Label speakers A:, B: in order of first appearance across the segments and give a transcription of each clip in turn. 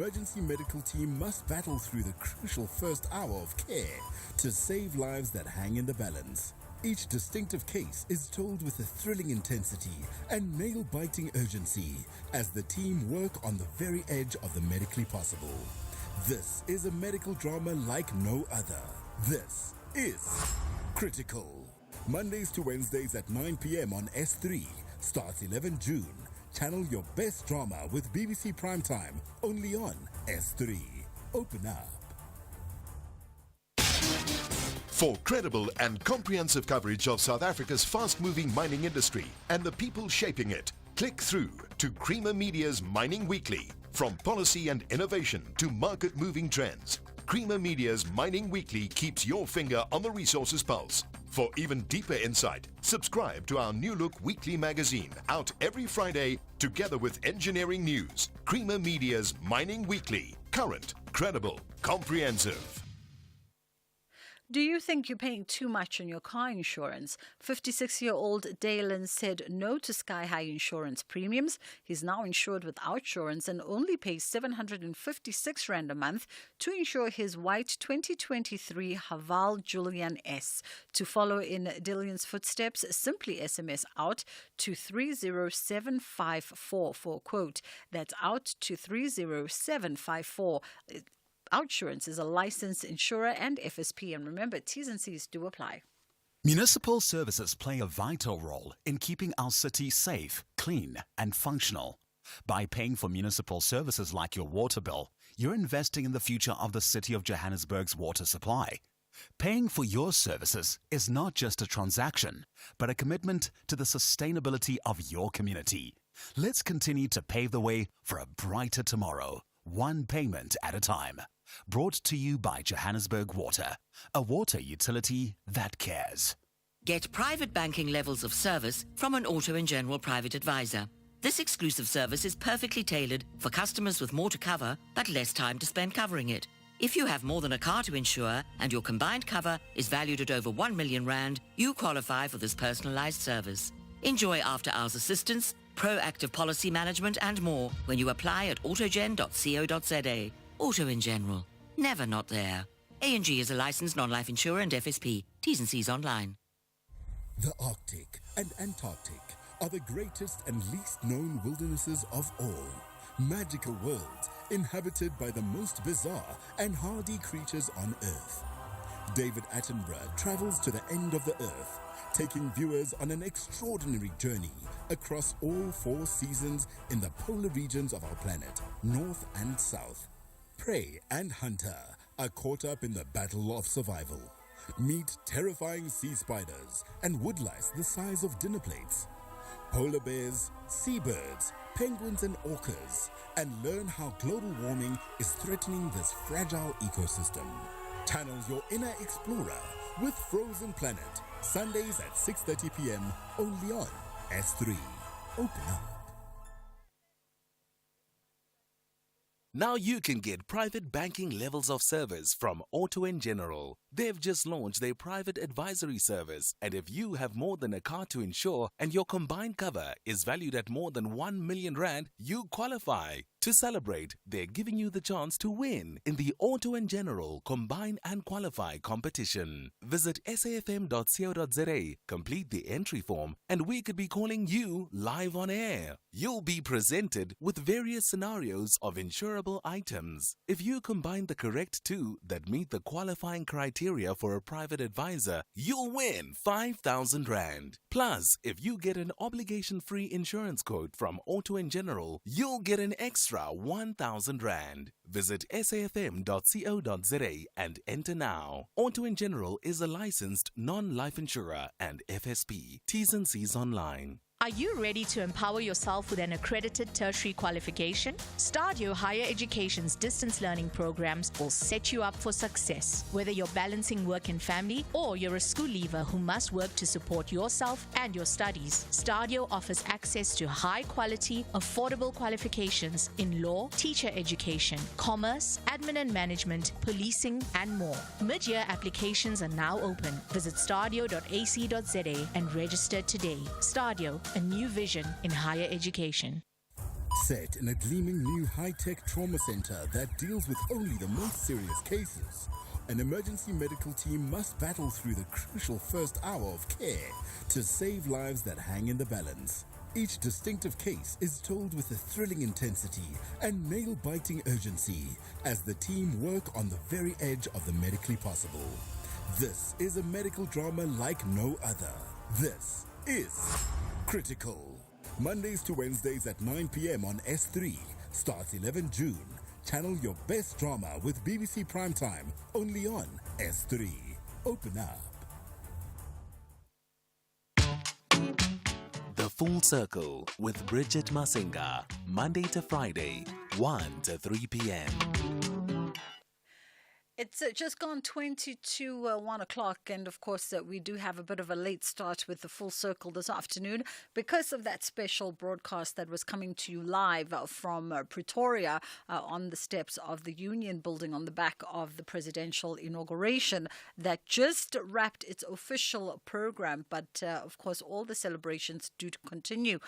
A: Emergency medical team must battle through the crucial first hour of care to save lives that hang in the balance. Each distinctive case is told with a thrilling intensity and nail-biting urgency as the team work on the very edge of the medically possible. This is a medical drama like no other. This is Critical. Mondays to Wednesdays at 9 p.m. on S3. Starts 11 June. Channel your best drama with BBC Primetime, only on S3. Open up.
B: For credible and comprehensive coverage of South Africa's fast-moving mining industry and the people shaping it, click through to Creamer Media's Mining Weekly. From policy and innovation to market-moving trends, Creamer Media's Mining Weekly keeps your finger on the resources pulse. For even deeper insight, subscribe to our New Look weekly magazine, out every Friday, together with engineering news. Creamer Media's Mining Weekly. Current, credible, comprehensive.
C: Do you think you're paying too much on your car insurance? 56-year-old Dalen said no to sky-high insurance premiums. He's now insured with Outsurance and only pays 756 Rand a month to insure his white 2023 Haval Julian S. To follow in Dillian's footsteps, simply SMS out to 30754 for a quote. That's out to 30754. Outsurance is a licensed insurer and FSP, and remember, T's and C's do apply.
D: Municipal services play a vital role in keeping our city safe, clean, and functional. By paying for municipal services like your water bill, you're investing in the future of the city of Johannesburg's water supply. Paying for your services is not just a transaction, but a commitment to the sustainability of your community. Let's continue to pave the way for a brighter tomorrow, one payment at a time. Brought to you by Johannesburg Water, a water utility that cares.
E: Get private banking levels of service from an Auto & General private advisor. This exclusive service is perfectly tailored for customers with more to cover but less time to spend covering it. If you have more than a car to insure and your combined cover is valued at over 1 million Rand, you qualify for this personalized service. Enjoy after-hours assistance, proactive policy management and more when you apply at autogen.co.za. Auto & General. Never not there. A&G is a licensed non-life insurer and FSP. T's and C's online.
A: The Arctic and Antarctic are the greatest and least known wildernesses of all. Magical worlds inhabited by the most bizarre and hardy creatures on Earth. David Attenborough travels to the end of the Earth, taking viewers on an extraordinary journey across all 4 seasons in the polar regions of our planet, north and south. Prey and hunter are caught up in the battle of survival. Meet terrifying sea spiders and woodlice the size of dinner plates, polar bears, seabirds, penguins and orcas, and learn how global warming is threatening this fragile ecosystem. Channel your inner explorer with Frozen Planet, Sundays at 6:30 p.m. only on S3. Open up.
F: Now you can get private banking levels of service from Auto & General. They've just launched their private advisory service, and if you have more than a car to insure and your combined cover is valued at more than 1 million Rand, you qualify. To celebrate, they're giving you the chance to win in the Auto & General Combine and Qualify competition. Visit safm.co.za, complete the entry form, and we could be calling you live on air. You'll be presented with various scenarios of insurable items. If you combine the correct 2 that meet the qualifying criteria for a private advisor, you'll win 5,000 Rand. Plus, if you get an obligation-free insurance quote from Auto & General, you'll get an extra 1,000 Rand. Visit safm.co.za and enter now. Auto & General is a licensed non-life insurer and FSP. T's and C's online.
G: Are you ready to empower yourself with an accredited tertiary qualification? Stadio Higher Education's distance learning programs will set you up for success. Whether you're balancing work and family or you're a school leaver who must work to support yourself and your studies, Stadio offers access to high-quality, affordable qualifications in law, teacher education, commerce, admin and management, policing, and more. Mid-year applications are now open. Visit stadio.ac.za and register today. Stadio, a new vision in higher education.
A: Set in a gleaming new high-tech trauma center that deals with only the most serious cases, an emergency medical team must battle through the crucial first hour of care to save lives that hang in the balance. Each distinctive case is told with a thrilling intensity and nail-biting urgency as the team work on the very edge of the medically possible. This is a medical drama like no other. This is Critical. Mondays to Wednesdays at 9 p.m. on S3. Starts 11 June. Channel your best drama with BBC Primetime, only on S3. Open up.
F: The Full Circle with Bridget Masinga, Monday to Friday, 1 to 3 p.m.
C: It's just gone 20 to 1 o'clock, and of course we do have a bit of a late start with the Full Circle this afternoon because of that special broadcast that was coming to you live from Pretoria on the steps of the Union Building on the back of the presidential inauguration that just wrapped its official program, but of course all the celebrations do continue.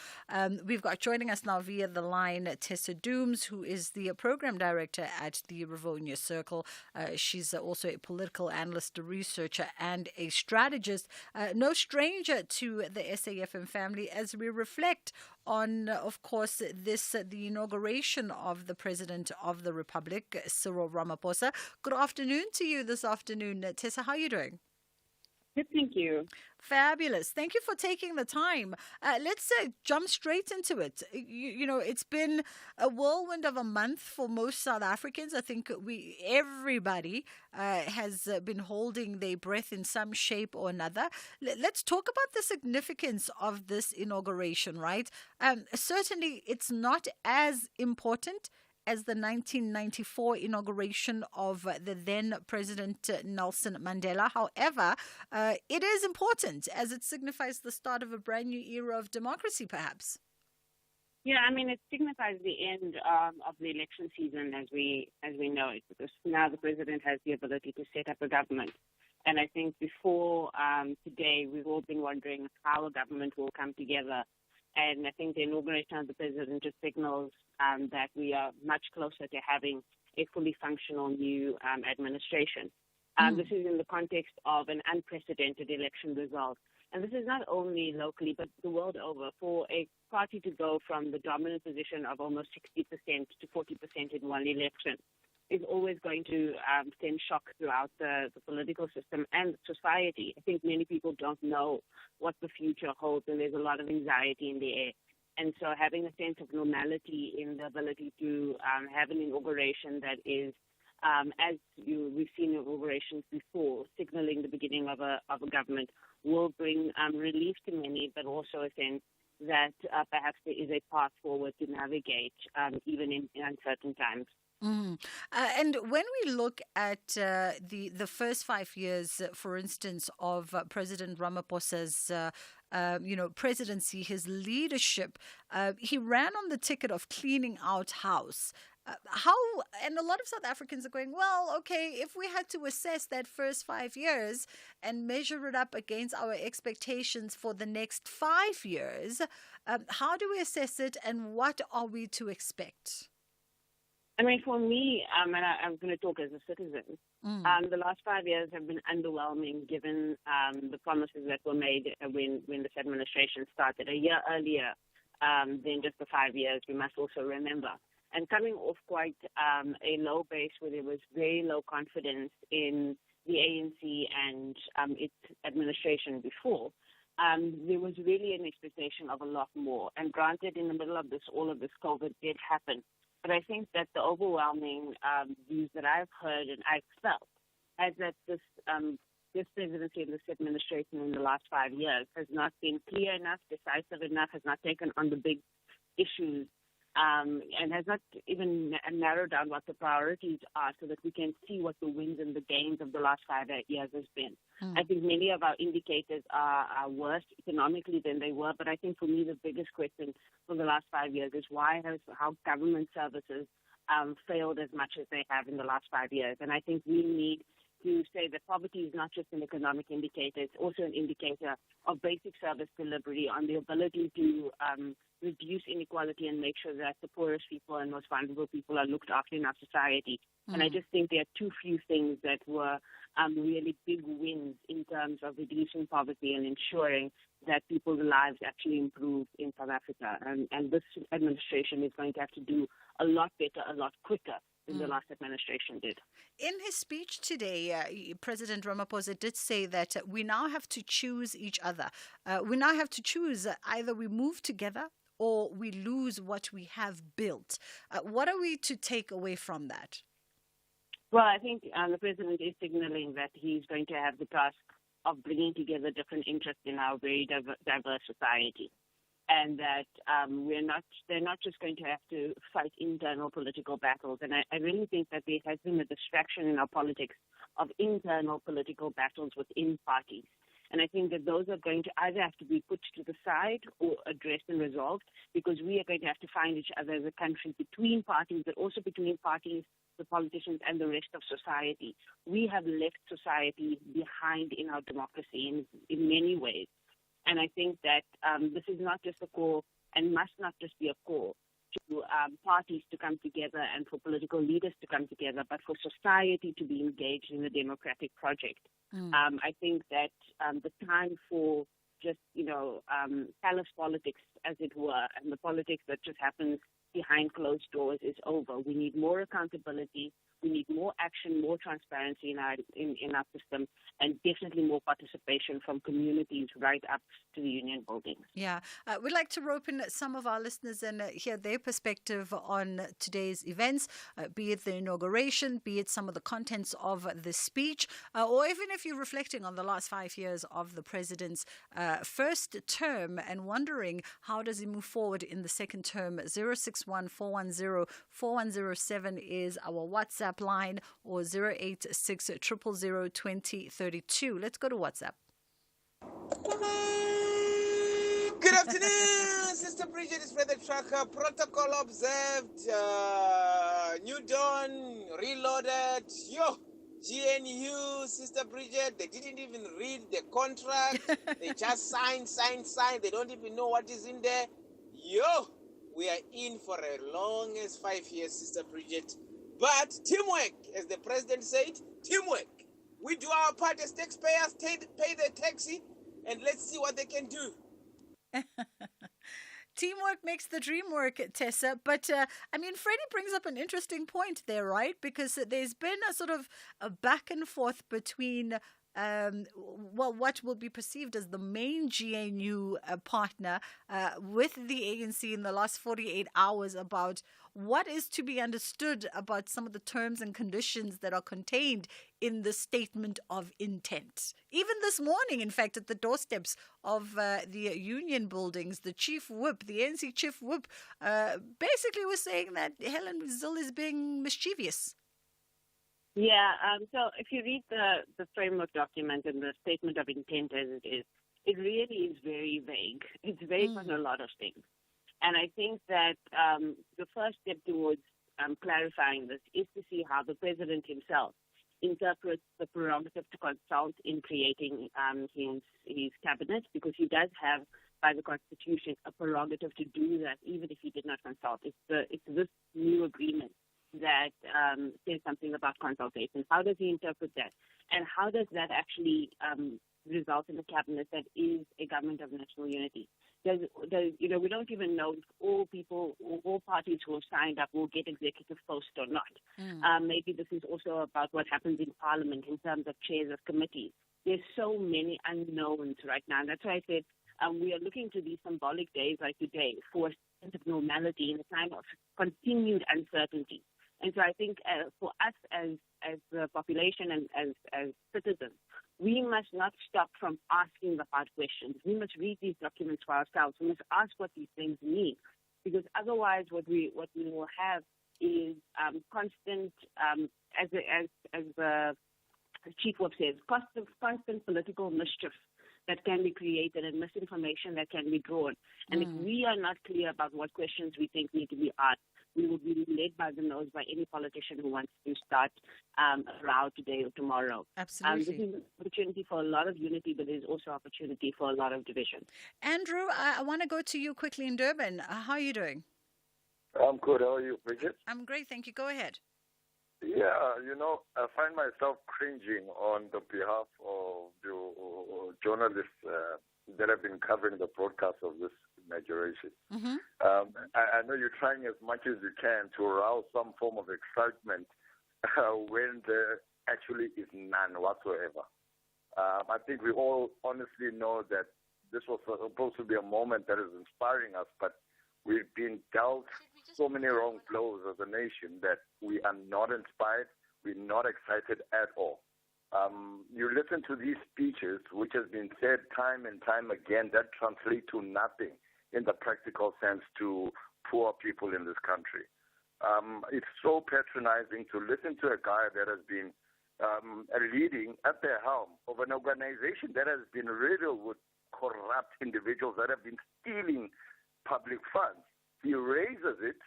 C: We've got joining us now via the line Tessa Dooms, who is the program director at the Rivonia Circle. She's also a political analyst, a researcher, and a strategist. No stranger to the SAFM family as we reflect on, of course, the inauguration of the President of the Republic, Cyril Ramaphosa. Good afternoon to you this afternoon, Tessa. How are you doing?
H: Good, thank you.
C: Fabulous. Thank you for taking the time. Let's jump straight into it. You know, it's been a whirlwind of a month for most South Africans. I think everybody has been holding their breath in some shape or another. Let's talk about the significance of this inauguration, right? Certainly, it's not as important as the 1994 inauguration of the then President Nelson Mandela. However, it is important as it signifies the start of a brand new era of democracy, perhaps.
H: Yeah, I mean, it signifies the end of the election season as we know it, because now the president has the ability to set up a government. And I think before today, we've all been wondering how a government will come together. And I think the inauguration of the president just signals that we are much closer to having a fully functional new administration. This is in the context of an unprecedented election result. And this is not only locally, but the world over. For a party to go from the dominant position of almost 60% to 40% in one election is always going to send shock throughout the political system and society. I think many people don't know what the future holds, and there's a lot of anxiety in the air. And so having a sense of normality in the ability to have an inauguration that is, we've seen inaugurations before, signaling the beginning of a government, will bring relief to many, but also a sense that perhaps there is a path forward to navigate, even in uncertain times.
C: Mm. And when we look at the first 5 years, for instance, of President Ramaphosa's presidency, his leadership, he ran on the ticket of cleaning out house. And a lot of South Africans are going, well, okay, if we had to assess that first 5 years and measure it up against our expectations for the next 5 years, how do we assess it and what are we to expect?
H: I mean, for me, and I'm going to talk as a citizen, the last 5 years have been underwhelming given the promises that were made when this administration started a year earlier than just the 5 years, we must also remember. And coming off quite a low base where there was very low confidence in the ANC and its administration before, there was really an expectation of a lot more. And granted, in the middle of all of this COVID did happen. But I think that the overwhelming views that I've heard and I've felt is that this presidency and this administration in the last 5 years has not been clear enough, decisive enough, has not taken on the big issues, and has not even narrowed down what the priorities are so that we can see what the wins and the gains of the last 5 years has been. I think many of our indicators are worse economically than they were, but I think for me the biggest question for the last 5 years is how government services failed as much as they have in the last 5 years. And I think we need to say that poverty is not just an economic indicator, it's also an indicator of basic service delivery, on the ability to reduce inequality and make sure that the poorest people and most vulnerable people are looked after in our society. And I just think there are too few things that were really big wins in terms of reducing poverty and ensuring that people's lives actually improve in South Africa. And this administration is going to have to do a lot better, a lot quicker than the last administration did.
C: In his speech today, President Ramaphosa did say that we now have to choose each other. We now have to choose either we move together or we lose what we have built. What are we to take away from that?
H: Well, I think the president is signaling that he's going to have the task of bringing together different interests in our very diverse society. And that they're not just going to have to fight internal political battles. And I really think that there has been a distraction in our politics of internal political battles within parties. And I think that those are going to either have to be put to the side or addressed and resolved, because we are going to have to find each other as a country between parties, but also between parties, the politicians, and the rest of society. We have left society behind in our democracy in many ways. And I think that this is not just a call, and must not just be a call to parties to come together and for political leaders to come together, but for society to be engaged in the democratic project. I think that the time for just, palace politics, as it were, and the politics that just happens behind closed doors is over. We need more accountability. We need more action, more transparency in our system, and definitely more participation from communities right up to the union buildings.
C: Yeah. We'd like to rope in some of our listeners and hear their perspective on today's events, be it the inauguration, be it some of the contents of the speech, or even if you're reflecting on the last 5 years of the president's first term and wondering how does he move forward in the second term. 061-410-4107 is our WhatsApp line, or 086-000-2032. Let's go to WhatsApp.
I: Good afternoon, Sister Bridget. Is Brother Tracker. Protocol observed. New Dawn reloaded. Yo, GNU, Sister Bridget. They didn't even read the contract. They just signed. They don't even know what is in there. Yo, we are in for a long as 5 years, Sister Bridget. But teamwork, as the president said, teamwork. We do our part as taxpayers, pay their taxi, and let's see what they can do.
C: Teamwork makes the dream work, Tessa. But, Freddie brings up an interesting point there, right? Because there's been a sort of a back and forth between what will be perceived as the main GNU partner with the ANC in the last 48 hours about what is to be understood about some of the terms and conditions that are contained in the statement of intent. Even this morning, in fact, at the doorsteps of the union buildings, the chief whip, the ANC chief whip, basically was saying that Helen Zille is being mischievous.
H: Yeah, so if you read the framework document and the statement of intent as it is, it really is very vague. It's vague on a lot of things. And I think that the first step towards clarifying this is to see how the president himself interprets the prerogative to consult in creating his cabinet, because he does have, by the Constitution, a prerogative to do that, even if he did not consult. It's this new agreement that says something about consultation. How does he interpret that? And how does that actually result in a cabinet that is a government of national unity? We don't even know if all parties who have signed up will get executive posts or not. Maybe this is also about what happens in Parliament in terms of chairs of committees. There's so many unknowns right now. And that's why I said we are looking to these symbolic days like today for a sense of normality in a time of continued uncertainty. And so I think for us as the population and as citizens, we must not stop from asking the hard questions. We must read these documents for ourselves. We must ask what these things mean, because otherwise what we will have is constant, as the chief whip says, constant political mischief that can be created and misinformation that can be drawn. And if we are not clear about what questions we think need to be asked, we will be led by the nose by any politician who wants to start a row today or tomorrow.
C: Absolutely.
H: This is an opportunity for a lot of unity, but there's also opportunity for a lot of division.
C: Andrew, I want to go to you quickly in Durban. How are you doing?
J: I'm good. How are you, Bridget?
C: I'm great, thank you. Go ahead.
J: Yeah, I find myself cringing on the behalf of the journalists that have been covering the broadcast of this inauguration.
C: Mm-hmm.
J: I know you're trying as much as you can to arouse some form of excitement when there actually is none whatsoever. I think we all honestly know that this was supposed to be a moment that is inspiring us, but we've been dealt so many wrong blows as a nation that we are not inspired, we're not excited at all. You listen to these speeches, which has been said time and time again, that translate to nothing in the practical sense to poor people in this country. It's so patronizing to listen to a guy that has been leading at the helm of an organization that has been riddled with corrupt individuals that have been stealing public funds. He raises it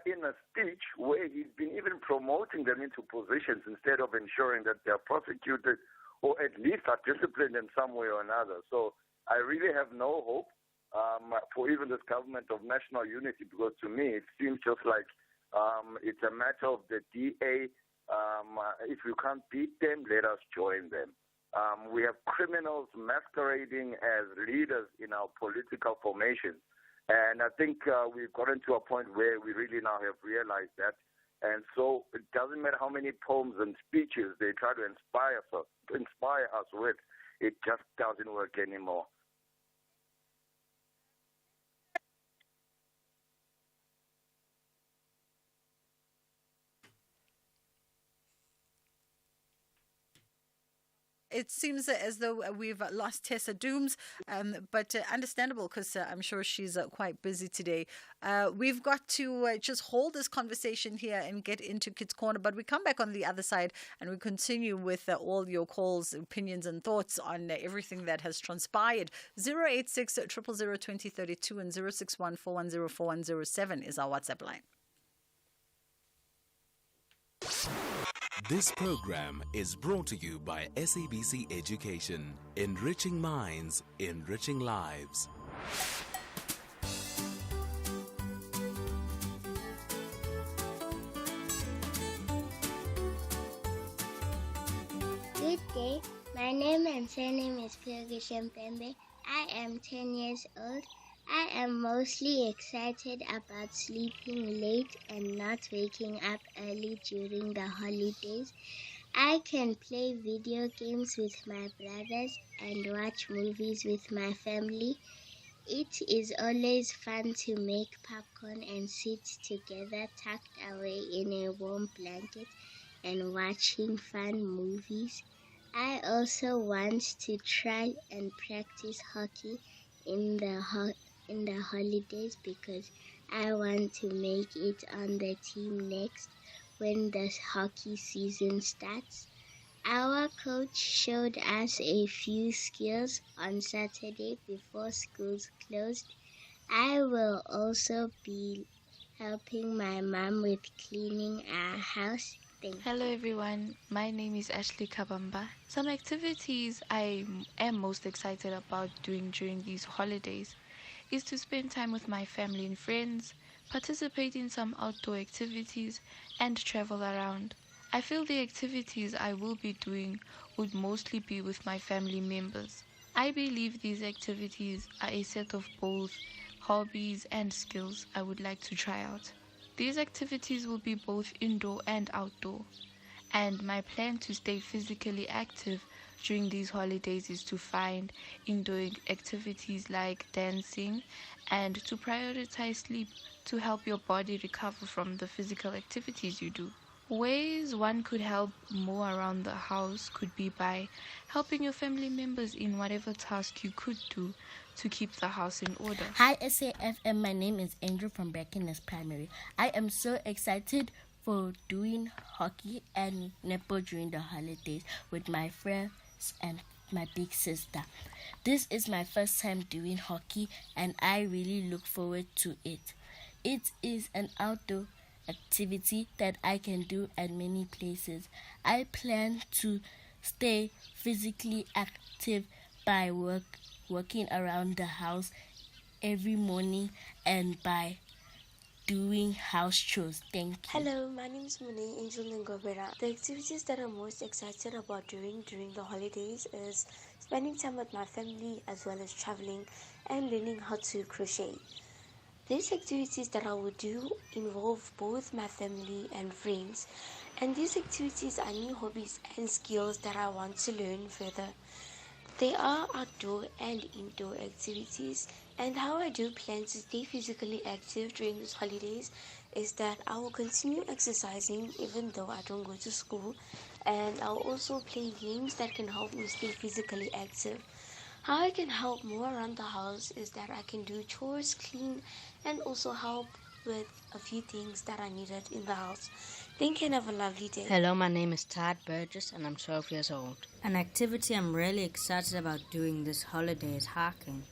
J: in a speech where he's been even promoting them into positions instead of ensuring that they're prosecuted or at least are disciplined in some way or another. So I really have no hope for even this government of national unity, because to me it seems just like it's a matter of the DA. If you can't beat them, let us join them. We have criminals masquerading as leaders in our political formations. And I think we've gotten to a point where we really now have realized that. And so it doesn't matter how many poems and speeches they try to inspire us with, it just doesn't work anymore.
C: It seems as though we've lost Tessa Dooms, but understandable because I'm sure she's quite busy today. We've got to just hold this conversation here and get into Kids Corner, but we come back on the other side and we continue with all your calls, opinions and thoughts on everything that has transpired. 086 000 2032 and 061 410 4107 is our WhatsApp line.
F: This program is brought to you by SABC Education, enriching minds, enriching lives.
K: Good day. My name and surname is Pyogishan Pembe. I am 10 years old. I am mostly excited about sleeping late and not waking up early during the holidays. I can play video games with my brothers and watch movies with my family. It is always fun to make popcorn and sit together tucked away in a warm blanket and watching fun movies. I also want to try and practice hockey in the holidays because I want to make it on the team next when the hockey season starts. Our coach showed us a few skills on Saturday before schools closed. I will also be helping my mom with cleaning our house.
L: Hello everyone, my name is Ashley Kabamba. Some activities I am most excited about doing during these holidays is to spend time with my family and friends, participate in some outdoor activities, and travel around. I feel the activities I will be doing would mostly be with my family members. I believe these activities are a set of both hobbies and skills I would like to try out. These activities will be both indoor and outdoor, and my plan to stay physically active during these holidays is to find indoor activities like dancing and to prioritize sleep to help your body recover from the physical activities you do. Ways one could help more around the house could be by helping your family members in whatever task you could do to keep the house in order.
M: Hi SAFM, my name is Andrew from Brackenhurst Primary. I am so excited for doing hockey and netball during the holidays with my friends and my big sister. This is my first time doing hockey and I really look forward to it. It is an outdoor activity that I can do at many places. I plan to stay physically active by working around the house every morning and by doing house chores. Thank you.
N: Hello, my name is Mune Angel Ngobera. The activities that I'm most excited about doing during the holidays is spending time with my family as well as traveling and learning how to crochet. These activities that I will do involve both my family and friends, and these activities are new hobbies and skills that I want to learn further. They are outdoor and indoor activities, and how I do plan to stay physically active during these holidays is that I will continue exercising even though I don't go to school, and I'll also play games that can help me stay physically active. How I can help more around the house is that I can do chores, clean, and also help with a few things that are needed in the house. Thank you and have a lovely day.
O: Hello, my name is Tad Burgess and I'm 12 years old. An activity I'm really excited about doing this holiday is hiking.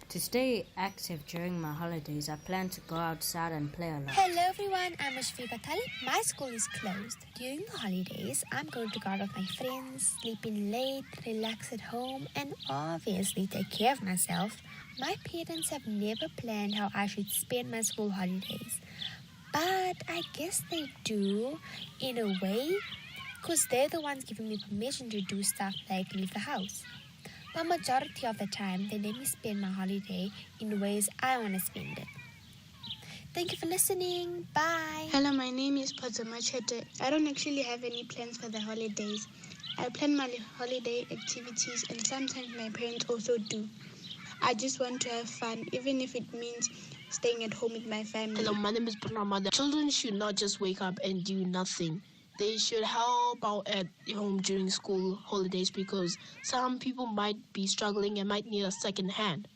O: To stay active during my holidays, I plan to go outside and play a lot.
P: Hello everyone, I'm Ashvika Tali. My school is closed. During the holidays, I'm going to go out with my friends, sleep in late, relax at home, and obviously take care of myself. My parents have never planned how I should spend my school holidays. But I guess they do, in a way, because they're the ones giving me permission to do stuff like leave the house. But majority of the time, they let me spend my holiday in ways I want to spend it. Thank you for listening. Bye.
Q: Hello, my name is Machete. I don't actually have any plans for the holidays. I plan my holiday activities and sometimes my parents also do. I just want to have fun, even if it means staying at home with my family.
R: Hello, my name is Brunamada. Children should not just wake up and do nothing. They should help out at home during school holidays because some people might be struggling and might need a second hand.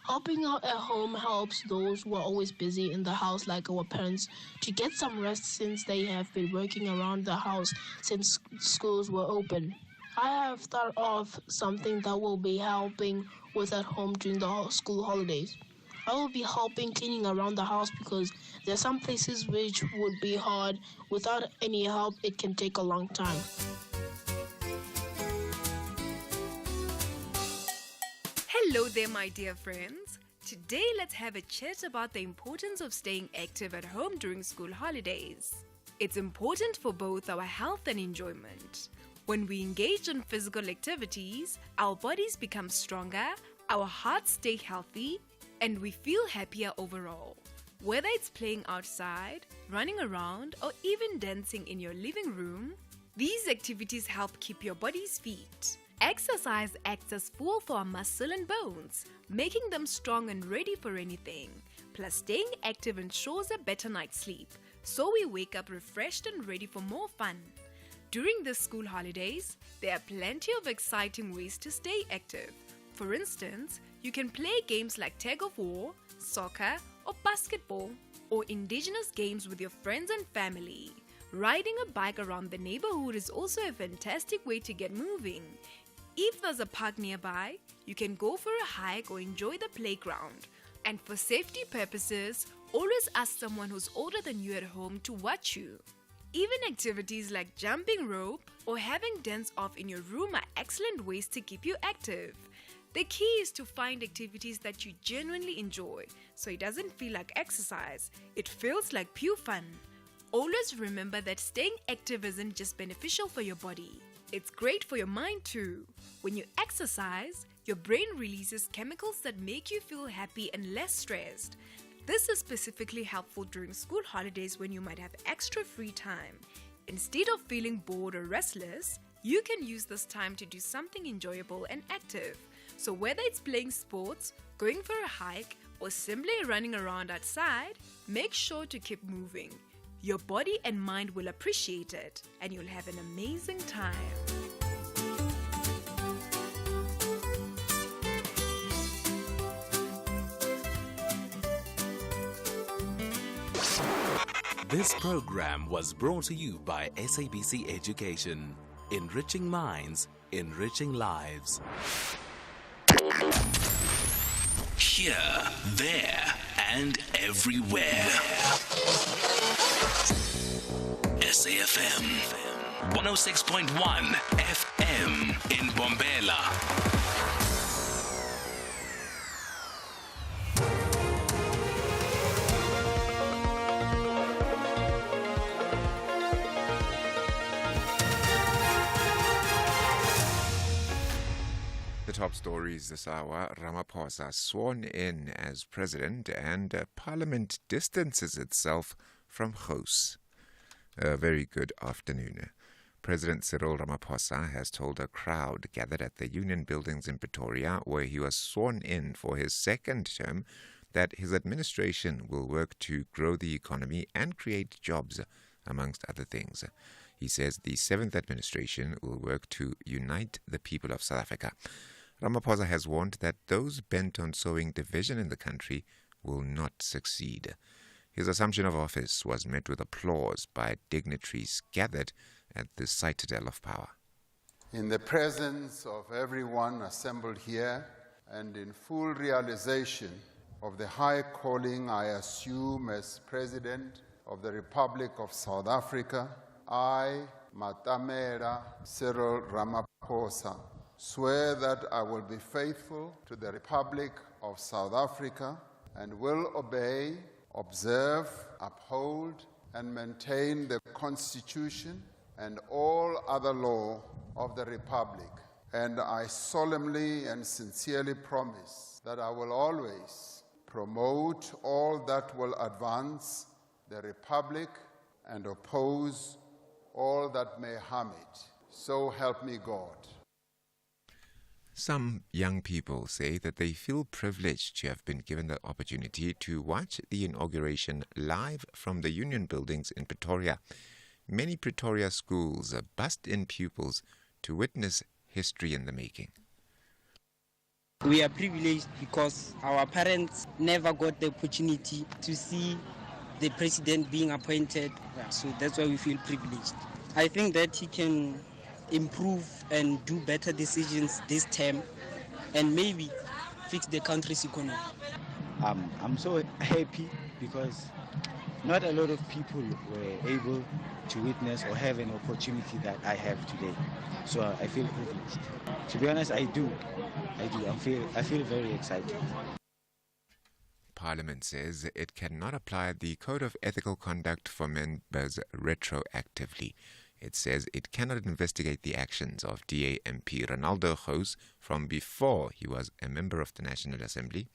R: Helping out at home helps those who are always busy in the house, like our parents, to get some rest since they have been working around the house since schools were open. I have thought of something that will be helping with at home during the school holidays. I will be helping cleaning around the house because there are some places which would be hard. Without any help, it can take a long time.
S: Hello there, my dear friends. Today, let's have a chat about the importance of staying active at home during school holidays. It's important for both our health and enjoyment. When we engage in physical activities, our bodies become stronger, our hearts stay healthy, and we feel happier overall. Whether it's playing outside, running around, or even dancing in your living room, these activities help keep your bodies fit. Exercise acts as fuel for our muscle and bones, making them strong and ready for anything. Plus, staying active ensures a better night's sleep, so we wake up refreshed and ready for more fun. During the school holidays, there are plenty of exciting ways to stay active. For instance, you can play games like tag of war, soccer, or basketball, or indigenous games with your friends and family. Riding a bike around the neighborhood is also a fantastic way to get moving. If there's a park nearby, you can go for a hike or enjoy the playground. And for safety purposes, always ask someone who's older than you at home to watch you. Even activities like jumping rope or having dance off in your room are excellent ways to keep you active. The key is to find activities that you genuinely enjoy, so it doesn't feel like exercise, it feels like pure fun. Always remember that staying active isn't just beneficial for your body, it's great for your mind too. When you exercise, your brain releases chemicals that make you feel happy and less stressed. This is specifically helpful during school holidays when you might have extra free time. Instead of feeling bored or restless, you can use this time to do something enjoyable and active. So whether it's playing sports, going for a hike, or simply running around outside, make sure to keep moving. Your body and mind will appreciate it, and you'll have an amazing time.
F: This program was brought to you by SABC Education. Enriching minds, enriching lives.
D: Here, there,
F: and everywhere. SAFM 106.1 FM in Bombela.
T: The top stories this hour: Ramaphosa sworn in as president, and Parliament distances itself from Gous. A very good afternoon. President Cyril Ramaphosa has told a crowd gathered at the Union Buildings in Pretoria, where he was sworn in for his second term, that his administration will work to grow the economy and create jobs, amongst other things. He says the seventh administration will work to unite the people of South Africa. Ramaphosa has warned that those bent on sowing division in the country will not succeed. His assumption of office was met with applause by dignitaries gathered at the citadel of power.
U: In the presence of everyone assembled here, and in full realization of the high calling I assume as President of the Republic of South Africa, I, Matamela Cyril Ramaphosa, swear that I will be faithful to the Republic of South Africa and will obey, observe, uphold, and maintain the Constitution and all other law of the Republic. And I solemnly and sincerely promise that I will always promote all that will advance the Republic and oppose all that may harm it. So help me God.
T: Some young people say that they feel privileged to have been given the opportunity to watch the inauguration live from the Union Buildings in Pretoria. Many Pretoria schools bussed in pupils to witness history in the making.
V: We are privileged because our parents never got the opportunity to see the president being appointed, so that's why we feel privileged. I think that he can improve and do better decisions this term and maybe fix the country's economy.
W: I'm so happy because not a lot of people were able to witness or have an opportunity that I have today. So I feel privileged. To be honest, I do. I feel very excited.
T: Parliament says it cannot apply the Code of Ethical Conduct for members retroactively. It says it cannot investigate the actions of DA MP Ronaldo Gous from before he was a member of the National Assembly.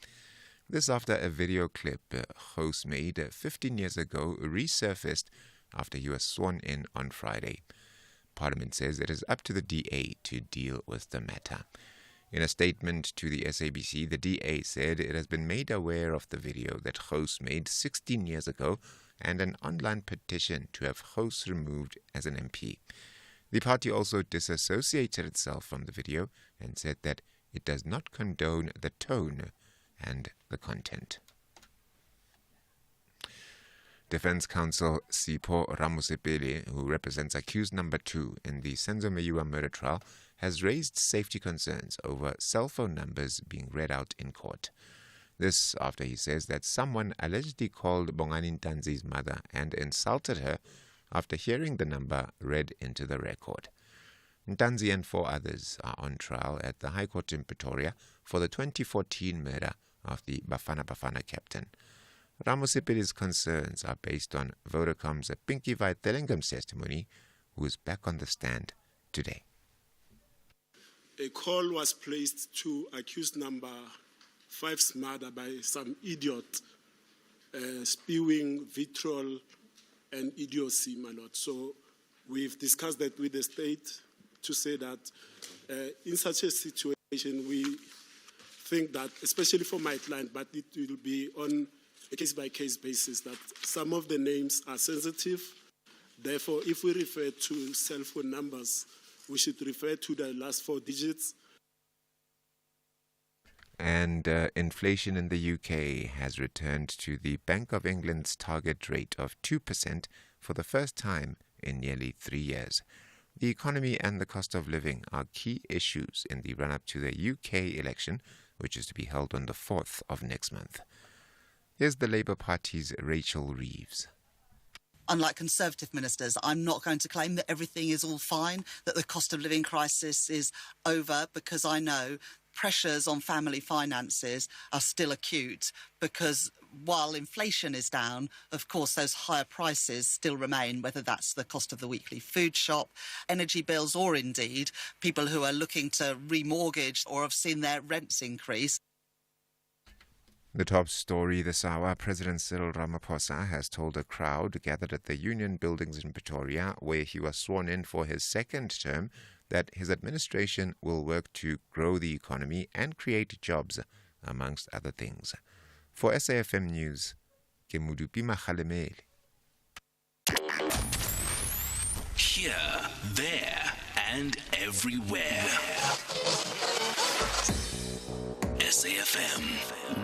T: This after a video clip Gous made 15 years ago resurfaced after he was sworn in on Friday. Parliament says it is up to the DA to deal with the matter. In a statement to the SABC, the DA said it has been made aware of the video that Gous made 16 years ago and an online petition to have Gous removed as an MP. The party also disassociated itself from the video and said that it does not condone the tone and the content. Defense Counsel Sipho Ramusepeli, who represents accused number 2 in the Senzo Meyiwa murder trial, has raised safety concerns over cell phone numbers being read out in court. This after he says that someone allegedly called Bongani Ntanzi's mother and insulted her after hearing the number read into the record. Ntanzi and 4 others are on trial at the High Court in Pretoria for the 2014 murder of the Bafana Bafana captain. Ramusepeli's concerns are based on Vodacom's Pinky Vaitelingam's testimony, who is back on the stand today.
X: A call was placed to accused number 5's mother by some idiot spewing vitriol and idiocy, my lord. So we've discussed that with the state to say that in such a situation, we think that, especially for my client, but it will be on a case-by-case basis, that some of the names are sensitive. Therefore, if we refer to cell phone numbers, we should refer to the last 4 digits.
T: And inflation in the UK has returned to the Bank of England's target rate of 2% for the first time in nearly 3 years. The economy and the cost of living are key issues in the run-up to the UK election, which is to be held on the 4th of next month. Here's the Labour Party's Rachel Reeves.
A: Unlike Conservative ministers, I'm not going to claim that everything is all fine, that the cost of living crisis is over, because I know pressures on family finances are still acute, because while inflation is down, of course, those higher prices still remain, whether that's the cost of the weekly food shop, energy bills, or indeed people who are looking to remortgage or have seen their rents increase.
T: The top story this hour, President Cyril Ramaphosa has told a crowd gathered at the Union Buildings in Pretoria, where he was sworn in for his second term, that his administration will work to grow the economy and create jobs, amongst other things. For SAFM News, ke Modupi Makgalemele.
F: Here, there, and everywhere. SAFM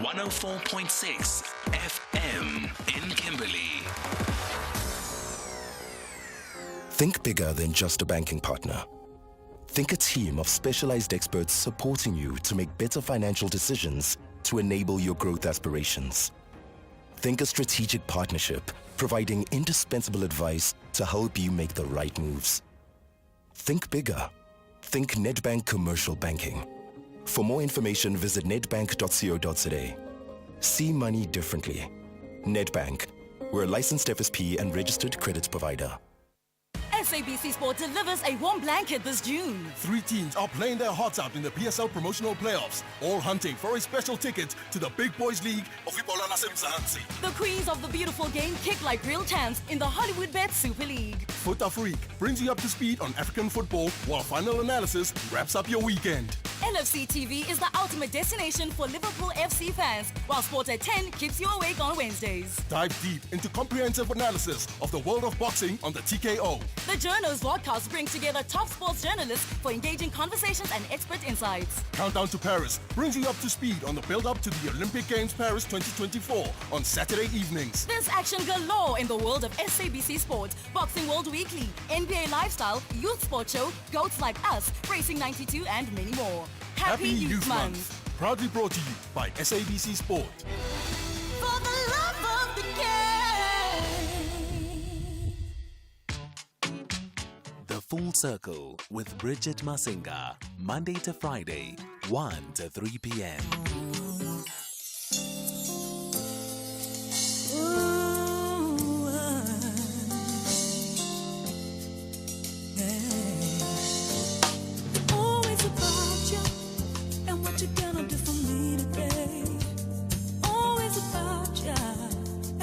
F: 104.6 FM in Kimberley.
B: Think bigger than just a banking partner. Think a team of specialized experts supporting you to make better financial decisions to enable your growth aspirations. Think a strategic partnership providing indispensable advice to help you make the right moves. Think bigger. Think Nedbank Commercial Banking. For more information, visit nedbank.co.za. See money differently. Nedbank. We're a licensed FSP and registered credit provider.
E: SABC Sport delivers a warm blanket this June.
G: 3 teams are playing their hearts out in the PSL promotional playoffs, all hunting for a special ticket to the Big Boys League of Ipola Nasemzansi.
E: The queens of the beautiful game kick like real champs in the Hollywood Bet Super League.
G: Foot Freak brings you up to speed on African football, while Final Analysis wraps up your weekend.
E: LFC TV is the ultimate destination for Liverpool FC fans, while Sport at 10 keeps you awake on Wednesdays.
G: Dive deep into comprehensive analysis of the world of boxing on the TKO.
E: The Journos podcast brings together top sports journalists for engaging conversations and expert insights.
G: Countdown to Paris brings you up to speed on the build-up to the Olympic Games Paris 2024 on Saturday evenings.
E: There's action galore in the world of SABC Sport, Boxing World Weekly, NBA Lifestyle, Youth Sport Show, Goats Like Us, Racing 92, and many more. Happy Youth Month.
G: Proudly brought to you by SABC Sport.
E: For the love of the game.
F: The Full Circle with Bridget Masinga, Monday to Friday, 1 to 3 p.m.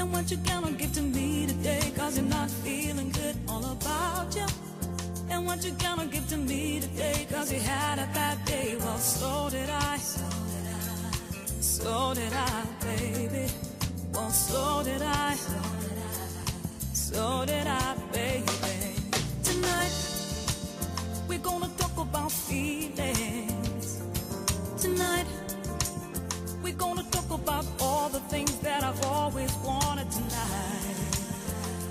Y: What you gonna give to me today? Cause you're not feeling good, all about you. And what you gonna give to me today? Cause you had a bad day. Well, so did I. So did I, baby. Well, so did I. So did I, baby. Tonight, we're gonna talk about feelings. Tonight, we're gonna talk about all the things that I've always wanted tonight.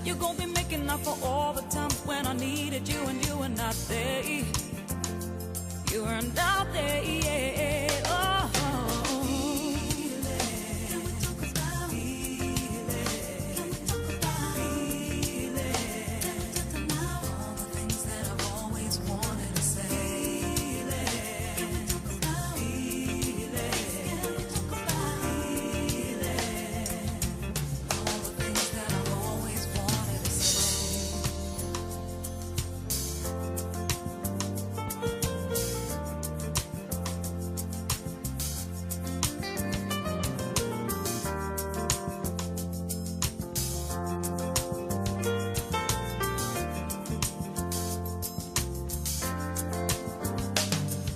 Y: You're gonna be making up for all the times when I needed you and you were not there. You were not there, yeah. Oh. Can we talk about feeling? Can we talk about feeling? Can we talk about all the things that I've always wanted to say? Can we talk about feeling? Can we talk about feeling? All the things that I've always wanted to say.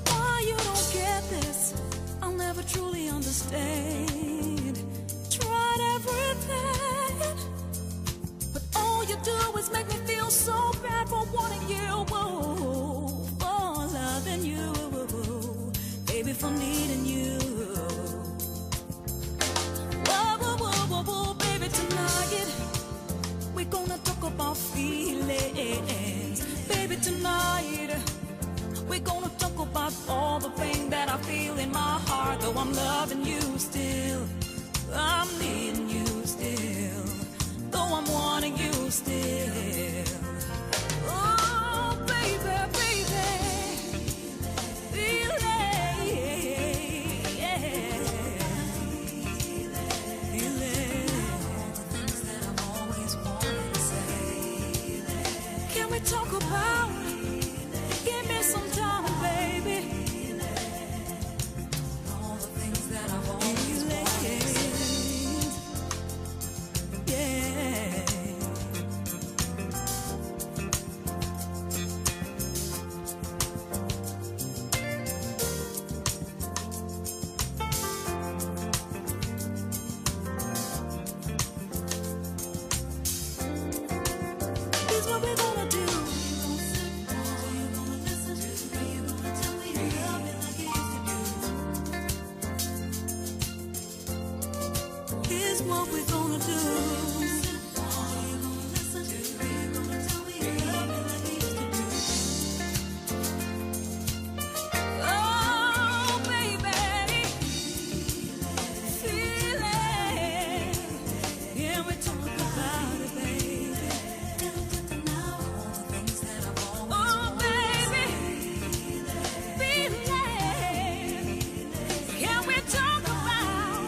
Y: Why you don't get this, I'll never truly understand. Tried everything, but all you do is make me feel so bad for wanting you, for loving you, baby, for needing you. Whoa, baby, tonight we're gonna talk about feelings, baby, tonight. We're gonna talk about all the pain that I feel in my heart, though I'm loving you still. I'm needing you still, though I'm wanting you still. Oh, baby, baby, feel it, yeah. Feel it. All the things that I've always wanted to say. Can we talk about it? Give me some time, baby. All the things that I've always wanted to say. Yeah. Here's what we're gonna do. Here's what we're gonna do. Oh, baby, feel it. Yeah, we talk about it, baby. Oh, baby, feel it. Can we talk about?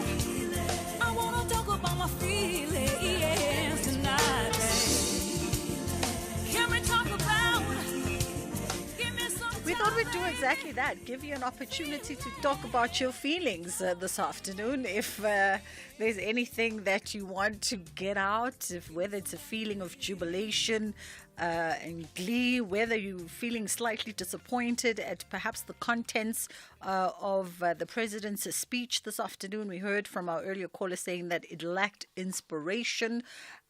Y: I wanna talk about my feelings tonight, baby. Can we talk about? Give me some.
C: We thought we'd do exactly that, give you an opportunity to talk about your feelings this afternoon. If there's anything that you want to get out, whether it's a feeling of jubilation and glee, whether you're feeling slightly disappointed at perhaps the contents of the president's speech this afternoon. We heard from our earlier caller saying that it lacked inspiration.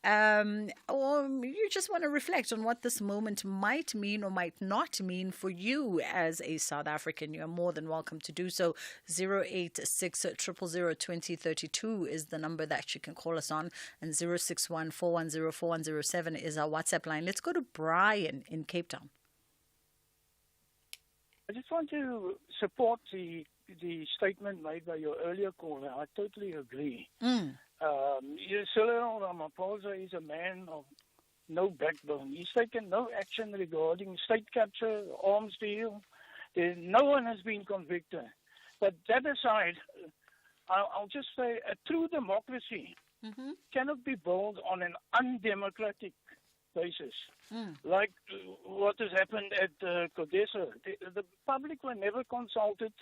C: Or you just want to reflect on what this moment might mean or might not mean for you as a South African. You're more than welcome to do so. 086 000 2032 is the number that you can call us on, and 061 410 4107 is our WhatsApp line. Let's go to Brian in Cape Town.
H: I just want to support the statement made by your earlier caller. I totally agree. Cyril Ramaphosa is a man of no backbone. He's taken no action regarding state capture, arms deal. No one has been convicted. But that aside, I'll just say a true democracy cannot be built on an undemocratic basis. Like what has happened at Codesa. The public were never consulted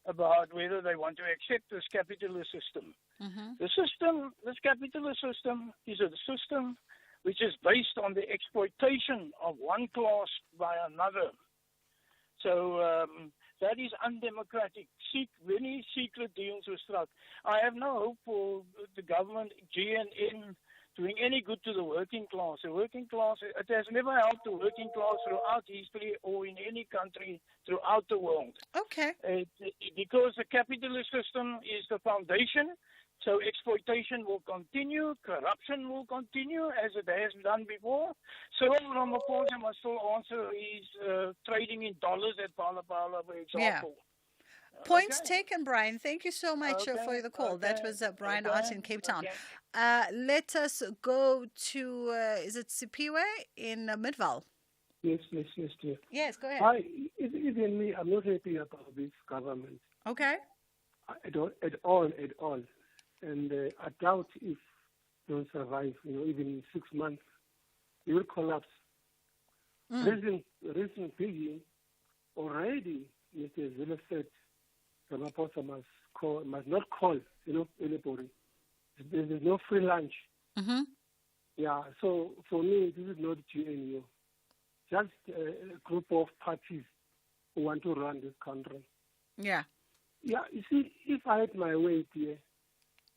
H: about whether they want to accept this capitalist system. This capitalist system is a system which is based on the exploitation of one class by another. So that is undemocratic. Many secret deals were struck. I have no hope for the government, GNN, doing any good to the working class. The working class, it has never helped the working class throughout history or in any country throughout the world.
C: Okay.
H: Because the capitalist system is the foundation, so exploitation will continue, corruption will continue as it has done before. So Ramaphosa must still answer his trading in dollars at Pala Pala, for example.
C: Points taken, Brian. Thank you so much for the call. That was Brian Art in Cape Town. Let us go to, is it Sipiwe in Midvaal?
I: Yes, dear.
C: Yes, go ahead.
I: Even me, I'm not happy about this government.
C: Okay.
I: At all. And I doubt if they'll survive, even in 6 months, they will collapse. Reason being, already, Mr. Zille said, Ramaphosa must not call, anybody. There's no free lunch. Yeah, so for me, this is not GNU. Just a group of parties who want to run this country.
C: Yeah.
I: Yeah, you see, if I had my way here,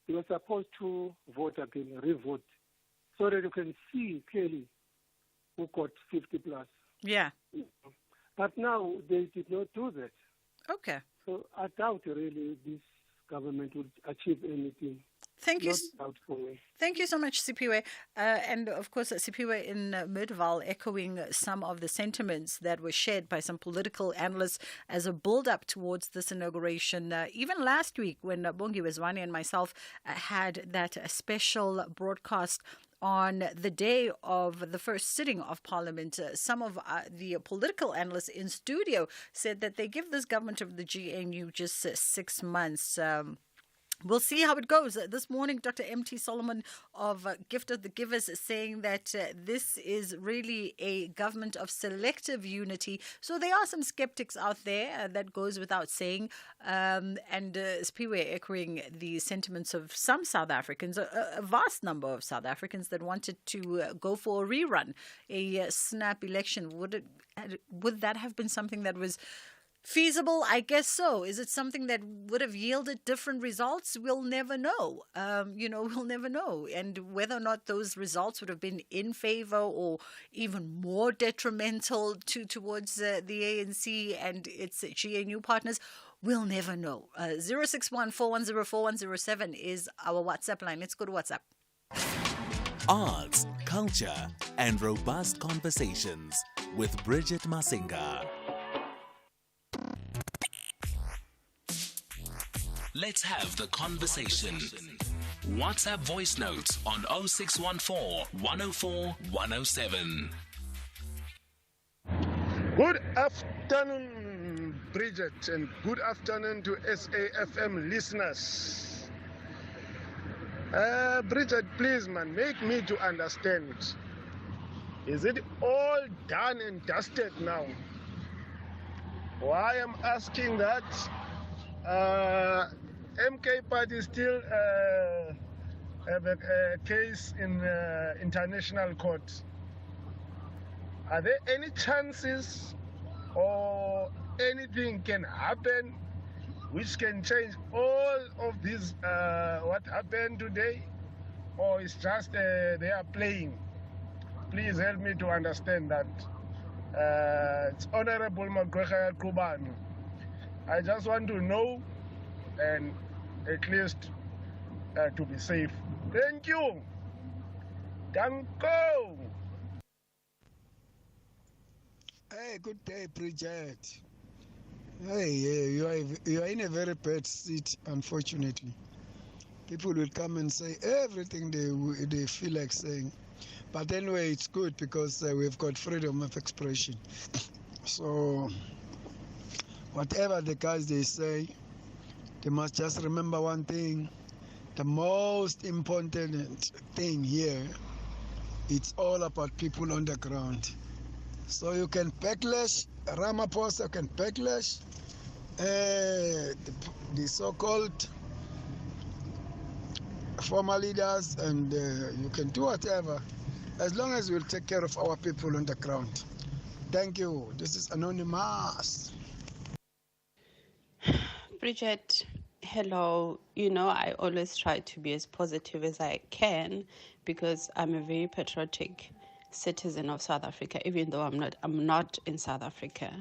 I: you were supposed to vote again, re-vote, so that you can see clearly who got 50 plus.
C: Yeah.
I: But now they did not do that.
C: Okay.
I: So I doubt really this government would achieve anything.
C: Thank you.
I: No doubt for me.
C: Thank you so much, Sipiwe. And of course, Sipiwe in Midval echoing some of the sentiments that were shared by some political analysts as a build-up towards this inauguration. Even last week, when Bongi Wezwani and myself had that special broadcast on the day of the first sitting of Parliament, some of the political analysts in studio said that they give this government of the GNU just 6 months. We'll see how it goes. This morning, Dr. M.T. Solomon of Gift of the Givers is saying that this is really a government of selective unity. So there are some skeptics out there, that goes without saying. And Spiwe echoing the sentiments of some South Africans, a vast number of South Africans that wanted to go for a rerun, a snap election. Would that have been something that was feasible? I guess so. Is it something that would have yielded different results? We'll never know. We'll never know. And whether or not those results would have been in favor or even more detrimental towards the ANC and its GNU partners, we'll never know. 061-410-4107 is our WhatsApp line. Let's go to WhatsApp.
F: Arts, culture, and robust conversations with Bridget Masinga. Let's have the conversation. WhatsApp voice notes on 0614 104 107.
J: Good afternoon, Bridget, and good afternoon to SAFM listeners. Bridget, please, man, make me to understand. Is it all done and dusted now? Why I'm asking that? MK Party still have a case in international court. Are there any chances or anything can happen which can change all of this, what happened today? Or it's just they are playing? Please help me to understand that. It's Honorable Magwekha Kubani. I just want to know, and at least to be safe. Thank you. Danko.
K: Hey, good day, Bridget. Hey, you are in a very bad seat, unfortunately. People will come and say everything they feel like saying. But anyway, it's good because we've got freedom of expression. So whatever the guys they say, they must just remember one thing. The most important thing here, it's all about people on the ground. So you can backlash, Ramaphosa can backlash, the so-called former leaders, and you can do whatever, as long as we'll take care of our people on the ground. Thank you. This is Anonymous.
L: Bridget, hello. I always try to be as positive as I can because I'm a very patriotic citizen of South Africa, even though I'm not in South Africa.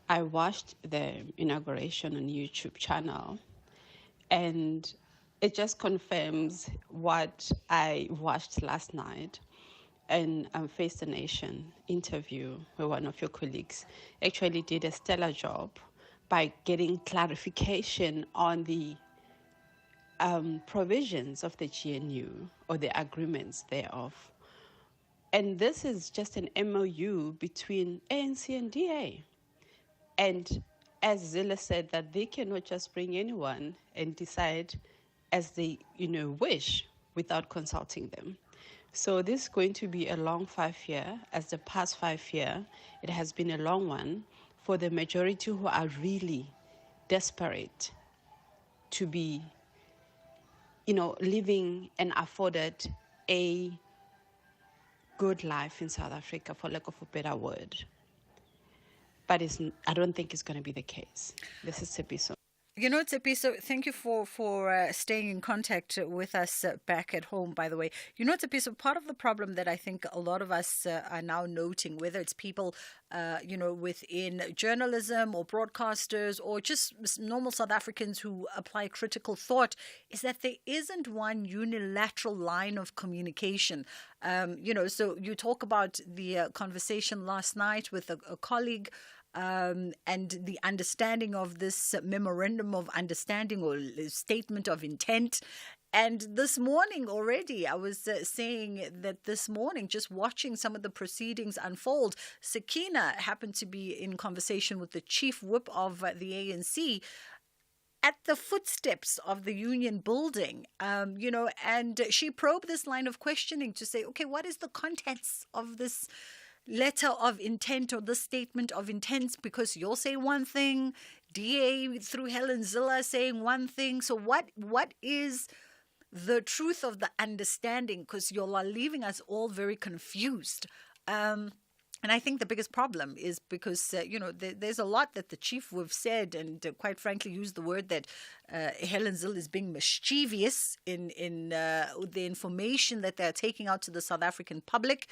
L: I watched the inauguration on YouTube channel, and it just confirms what I watched last night in Face the Nation interview where one of your colleagues actually did a stellar job by getting clarification on the provisions of the GNU or the agreements thereof. And this is just an MOU between ANC and DA. And as Zilla said, that they cannot just bring anyone and decide as they wish without consulting them. So this is going to be a long 5 year. As the past 5 year, it has been a long one for the majority who are really desperate to be, living and afforded a good life in South Africa, for lack of a better word. But I don't think it's going to be the case. This is Sipiso.
C: You know, Tsepiso, thank you for staying in contact with us back at home, by the way. You know, Tsepiso, part of the problem that I think a lot of us are now noting, whether it's people, within journalism or broadcasters or just normal South Africans who apply critical thought, is that there isn't one unilateral line of communication. So you talk about the conversation last night with a colleague, and the understanding of this memorandum of understanding or statement of intent. And this morning already, I was saying that this morning, just watching some of the proceedings unfold, Sakina happened to be in conversation with the chief whip of the ANC at the footsteps of the union building, and she probed this line of questioning to say, okay, what is the contents of this letter of intent or the statement of intent? Because you'll say one thing, DA through Helen Zille saying one thing. So what is the truth of the understanding? Because you are leaving us all very confused. And I think the biggest problem is because, there's a lot that the chief would have said and quite frankly used the word that Helen Zille is being mischievous in the information that they're taking out to the South African public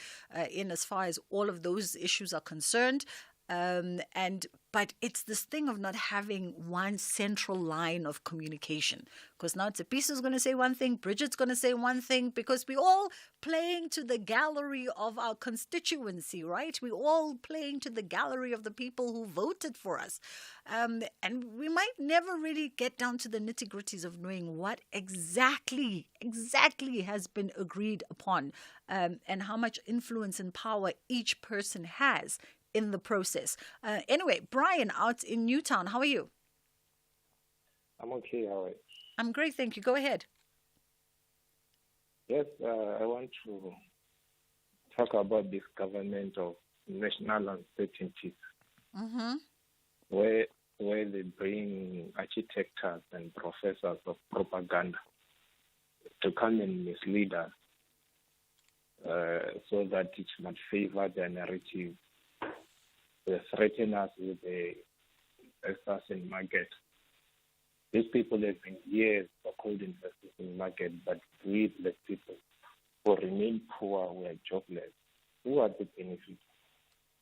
C: in as far as all of those issues are concerned. But it's this thing of not having one central line of communication. Because now Tsepiso is going to say one thing, Bridget's going to say one thing, because we're all playing to the gallery of our constituency, right? We're all playing to the gallery of the people who voted for us. And we might never really get down to the nitty-gritties of knowing what exactly has been agreed upon, and how much influence and power each person has in the process. Anyway, Brian out in Newtown, how are you?
M: I'm okay, how are you?
C: I'm great, thank you. Go ahead.
M: Yes, I want to talk about this government of national uncertainties, where they bring architects and professors of propaganda to come and mislead us, so that it might favor their narrative. They threaten us with a assassin market. These people have been years so-called investors in the market, but we, black people, who remain poor, we are jobless. Who are the benefits?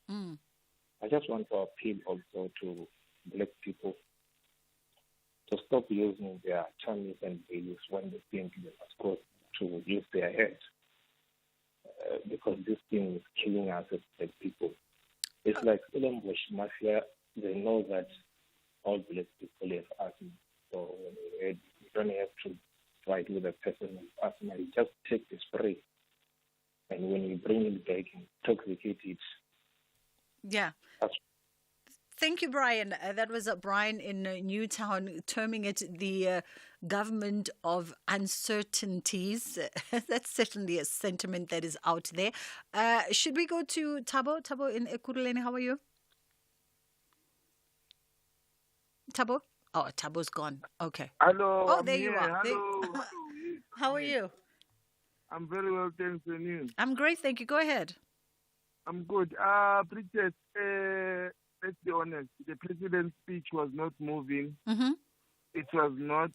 M: I just want to appeal also to black people to stop using their charms and values when they think they must go to use their head, because this thing is killing us as black people. It's like Stellenbosch Mafia. They know that all black people have asthma. So you don't have to fight with a person with asthma. You just take the spray. And when you bring it back, intoxicate it.
C: Yeah. Thank you, Brian. That was Brian in Newtown, terming it the government of uncertainties. That's certainly a sentiment that is out there. Should we go to Thabo? Thabo in Ekurhuleni, how are you? Thabo? Oh, Tabo's gone. Okay.
J: Hello.
C: Oh, there you are.
J: Hello.
C: How are you?
J: I'm very well, thanks, and you?
C: I'm great, thank you. Go ahead.
J: I'm good. Bridget, let's be honest. The president's speech was not moving. It was not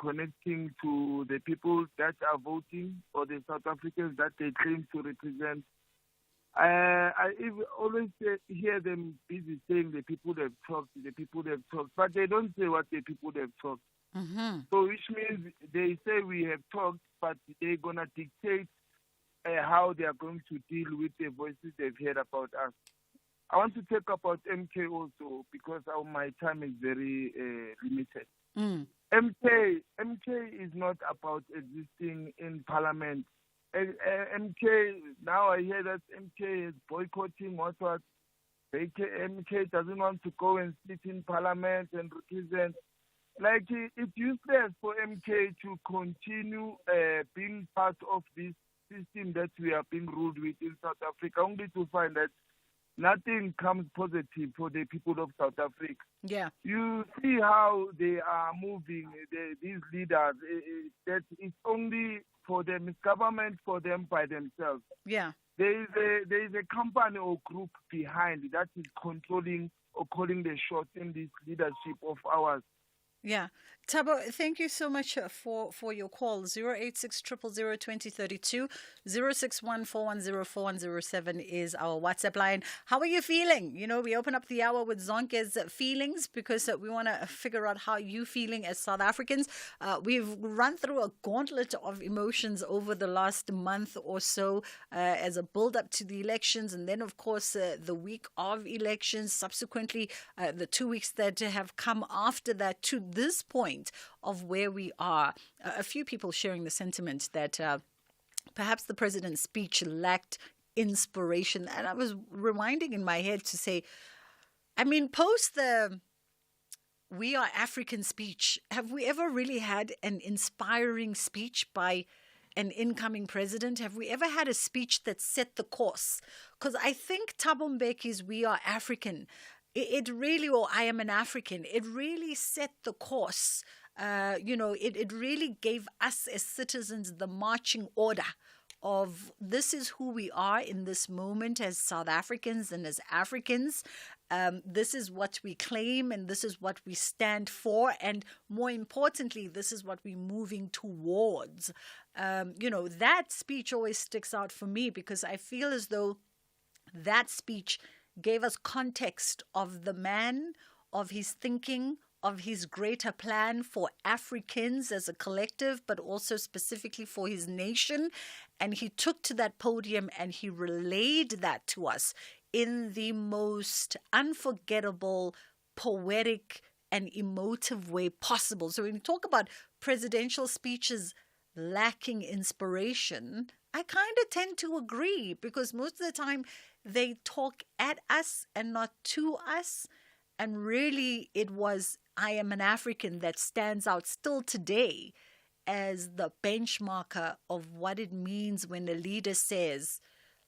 J: connecting to the people that are voting or the South Africans that they claim to represent. I always hear them busy saying the people have talked, but they don't say what the people have talked. So which means they say we have talked, but they're going to dictate how they are going to deal with the voices they've heard about us. I want to talk about MK also because my time is very limited. MK is not about existing in parliament. MK, now I hear that MK is boycotting what. MK doesn't want to go and sit in parliament and represent. Like, it's useless for MK to continue being part of this system that we are being ruled with in South Africa, only to find that nothing comes positive for the people of South Africa.
C: Yeah.
J: You see how they are moving, these leaders, that it's only for them, it's government for them by themselves.
C: Yeah.
J: There is a company or group behind that is controlling or calling the shots in this leadership of ours.
C: Yeah. Tabo, thank you so much for your call. 086 000 2032 061 is our WhatsApp line. How are you feeling? You know, we open up the hour with Zonke's feelings because we want to figure out how you feeling as South Africans. We've run through a gauntlet of emotions over the last month or so as a build up to the elections, and then of course the week of elections, subsequently the 2 weeks that have come after that to this point of where we are. A few people sharing the sentiment that perhaps the president's speech lacked inspiration. And I was rewinding in my head to say, I mean, post the "We Are African" speech, have we ever really had an inspiring speech by an incoming president? Have we ever had a speech that set the course? Because I think Thabo Mbeki's "We Are African," it really, or "I Am an African," it really set the course. It really gave us as citizens the marching order of this is who we are in this moment as South Africans and as Africans. This is what we claim and this is what we stand for. And more importantly, this is what we're moving towards. That speech always sticks out for me because I feel as though that speech gave us context of the man, of his thinking, of his greater plan for Africans as a collective, but also specifically for his nation. And he took to that podium and he relayed that to us in the most unforgettable, poetic, and emotive way possible. So when you talk about presidential speeches lacking inspiration, I kind of tend to agree because most of the time they talk at us and not to us. And really, it was "I Am an African" that stands out still today as the benchmarker of what it means when a leader says,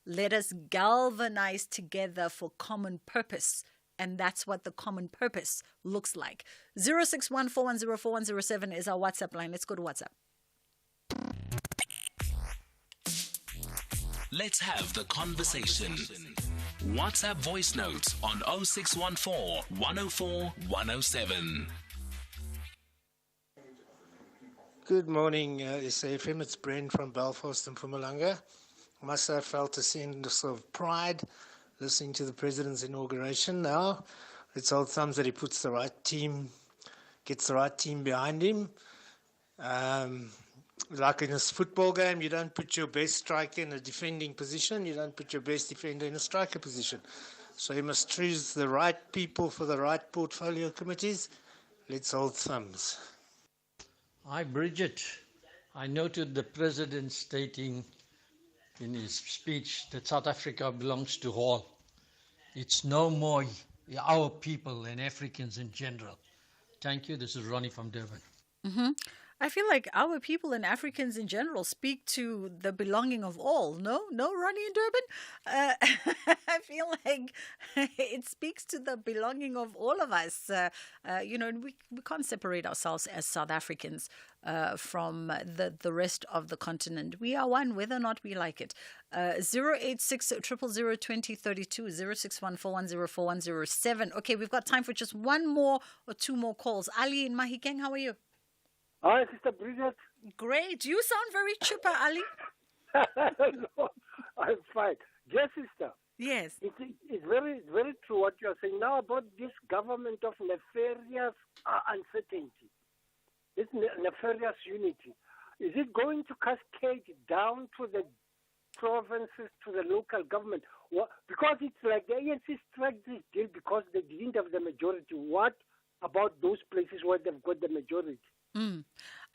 C: let us galvanize together for common purpose. And that's what the common purpose looks like. 061 410 4107 is our WhatsApp line. Let's go to WhatsApp.
F: Let's have the conversation. WhatsApp voice notes on 0614 104 107.
N: Good morning, SAFM. It's Brent from Belfast and Mpumalanga. I must have felt a sense of pride listening to the President's inauguration now. It's old thumbs that he puts the right team, gets the right team behind him. Like in a football game, you don't put your best striker in a defending position. You don't put your best defender in a striker position. So you must choose the right people for the right portfolio committees. Let's hold thumbs.
O: Hi, Bridget. I noted the President stating in his speech that South Africa belongs to all. It's no more our people and Africans in general. Thank you. This is Ronnie from Durban.
C: Mm-hmm. I feel like our people and Africans in general speak to the belonging of all. No, Ronnie in Durban? I feel like it speaks to the belonging of all of us. And we can't separate ourselves as South Africans from the rest of the continent. We are one, whether or not we like it. 086 000 2032 061 410 4107. Okay, we've got time for just one more or two more calls. Ali in Mahikeng, how are you?
P: Hi, Sister Bridget.
C: Great. You sound very chipper, Ali.
P: No, I'm fine. Yes, sister.
C: Yes.
P: It's very, very true what you're saying now about this government of nefarious uncertainty, this nefarious unity. Is it going to cascade down to the provinces, to the local government? Because it's like the ANC struck this deal because they didn't have the majority. What about those places where they've got the majority?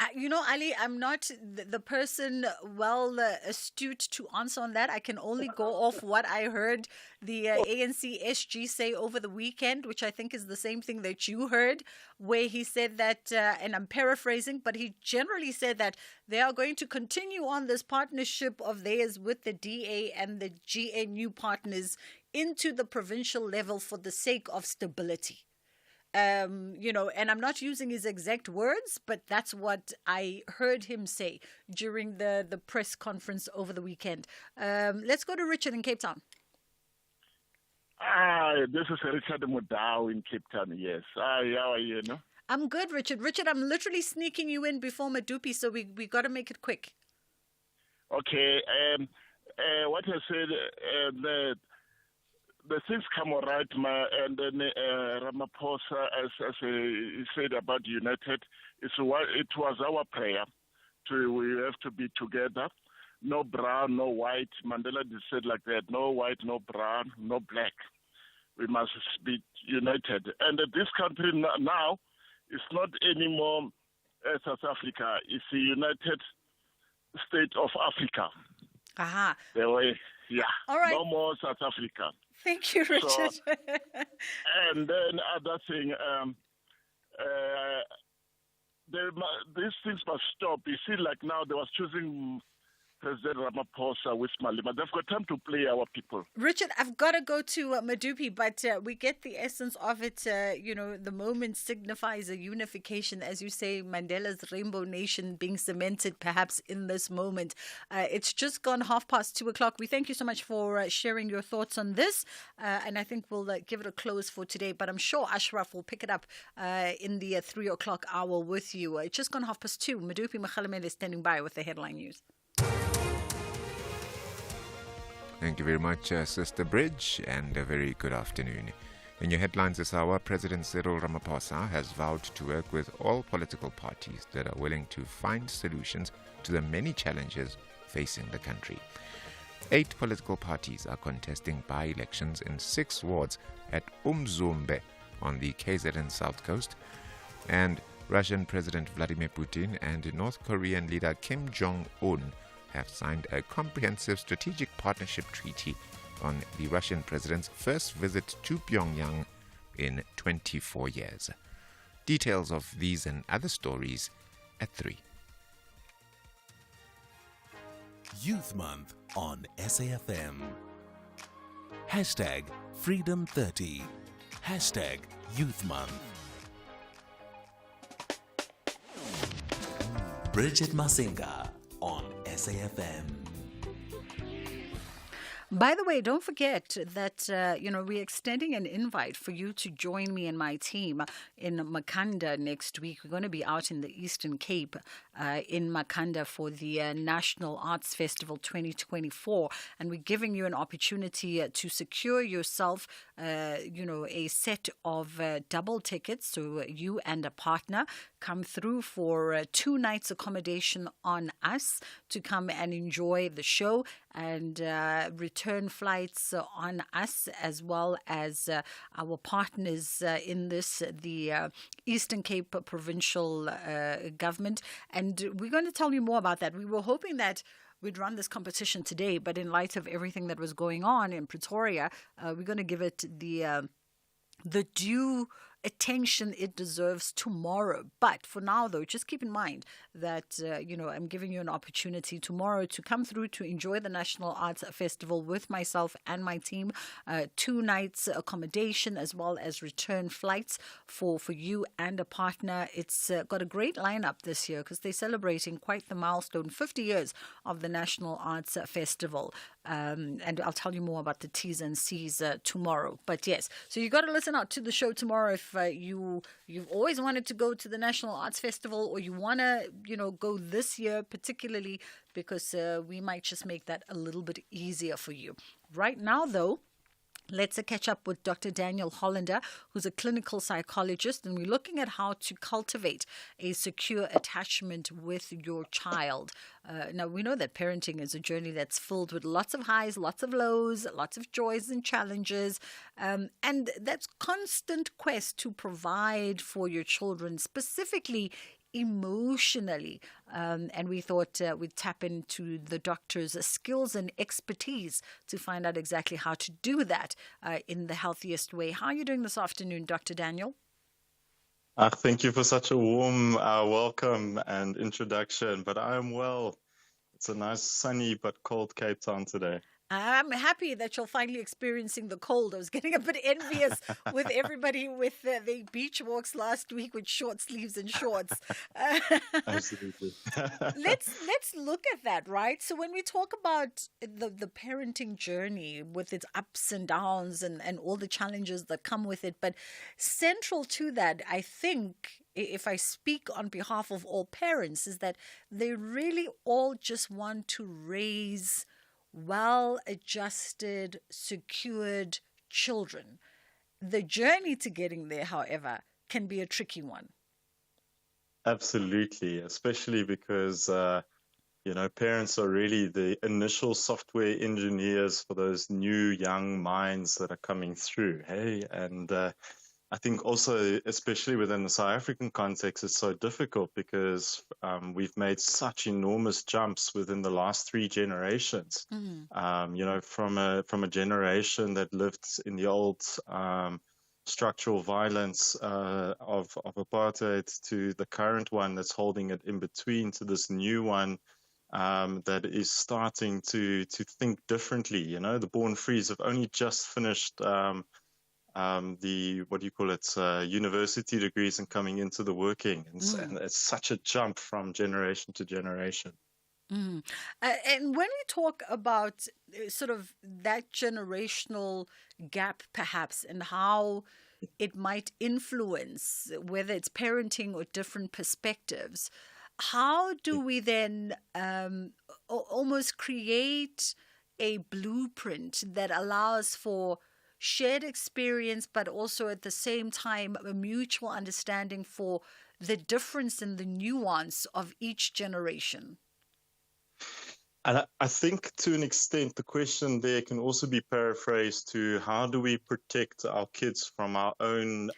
C: Ali, I'm not the person well astute to answer on that. I can only go off what I heard the ANC SG say over the weekend, which I think is the same thing that you heard, where he said that, and I'm paraphrasing, but he generally said that they are going to continue on this partnership of theirs with the DA and the GNU partners into the provincial level for the sake of stability. And I'm not using his exact words, but that's what I heard him say during the press conference over the weekend. Let's go to Richard in Cape Town.
Q: Hi, this is Richard Mudau in Cape Town, yes. Hi, how are you? No?
C: I'm good, Richard. Richard, I'm literally sneaking you in before Madupi, so we got to make it quick.
D: Okay. What I said, the things come all right, and then Ramaphosa, as he said about United, it was our prayer. We have to be together. No brown, no white. Mandela said like that, no white, no brown, no black. We must be united. And this country now is not anymore South Africa. It's the United States of Africa.
C: Aha.
D: The way, yeah.
C: All right.
D: No more South Africa.
C: Thank you, Richard.
D: So, and then other thing, these things must stop. You see, like now they was choosing President Ramaphosa with Malema. They've got time to play our people.
C: Richard, I've got to go to Madupi, but we get the essence of it. The moment signifies a unification, as you say, Mandela's rainbow nation being cemented perhaps in this moment. It's just gone 2:30. We thank you so much for sharing your thoughts on this. And I think we'll give it a close for today. But I'm sure Ashraf will pick it up in the 3 o'clock hour with you. It's just gone 2:30. Madupi Makhalamele is standing by with the headline news.
T: Thank you very much, Sister Bridge, and a very good afternoon. In your headlines this hour, President Cyril Ramaphosa has vowed to work with all political parties that are willing to find solutions to the many challenges facing the country. 8 political parties are contesting by-elections in 6 wards at Umzumbe on the KZN South Coast, and Russian President Vladimir Putin and North Korean leader Kim Jong-un have signed a comprehensive strategic partnership treaty on the Russian president's first visit to Pyongyang in 24 years. Details of these and other stories at 3.
F: Youth Month on SAFM. Hashtag Freedom30. Hashtag Youth Month. Bridget Masinga on SAFM.
C: By the way, don't forget that, we're extending an invite for you to join me and my team in Makhanda next week. We're going to be out in the Eastern Cape in Makhanda for the National Arts Festival 2024. And we're giving you an opportunity to secure yourself, a set of double tickets. So you and a partner come through for 2 nights accommodation on us to come and enjoy the show, and return flights on us, as well as our partners in this, the Eastern Cape Provincial Government. And we're going to tell you more about that. We were hoping that we'd run this competition today, but in light of everything that was going on in Pretoria, we're going to give it the due attention it deserves tomorrow. But for now, though, just keep in mind that, I'm giving you an opportunity tomorrow to come through to enjoy the National Arts Festival with myself and my team. 2 nights accommodation, as well as return flights for you and a partner. It's got a great lineup this year because they're celebrating quite the milestone, 50 years of the National Arts Festival. And I'll tell you more about the T's and C's tomorrow. But yes, so you got to listen out to the show tomorrow if you've always wanted to go to the National Arts Festival, or you want to go this year particularly, because we might just make that a little bit easier for you. Right now, though, let's catch up with Dr. Daniel Hollander, who's a clinical psychologist, and we're looking at how to cultivate a secure attachment with your child. Now, we know that parenting is a journey that's filled with lots of highs, lots of lows, lots of joys and challenges, and that's constant quest to provide for your children, specifically emotionally. And we thought we'd tap into the doctor's skills and expertise to find out exactly how to do that in the healthiest way. How are you doing this afternoon, Dr. Daniel?
Q: Thank you for such a warm welcome and introduction, but I am well. It's a nice sunny but cold Cape Town today.
C: I'm happy that you're finally experiencing the cold. I was getting a bit envious with everybody with the beach walks last week with short sleeves and shorts.
Q: Absolutely.
C: Let's look at that, right? So when we talk about the parenting journey with its ups and downs and all the challenges that come with it, but central to that, I think, if I speak on behalf of all parents, is that they really all just want to raise well-adjusted, secured children. The journey to getting there, however, can be a tricky one.
Q: Absolutely, especially because parents are really the initial software engineers for those new young minds that are coming through. Hey, and I think also, especially within the South African context, it's so difficult because we've made such enormous jumps within the last 3 generations. From a generation that lived in the old structural violence of apartheid to the current one that's holding it in between to this new one that is starting to think differently. The Born Frees have only just finished university degrees and coming into the working. And it's such a jump from generation to generation.
C: And when we talk about sort of that generational gap, perhaps, and how it might influence whether it's parenting or different perspectives, how do we then almost create a blueprint that allows for shared experience, but also at the same time a mutual understanding for the difference and the nuance of each generation?
Q: And I think to an extent, the question there can also be paraphrased to how do we protect our kids from our own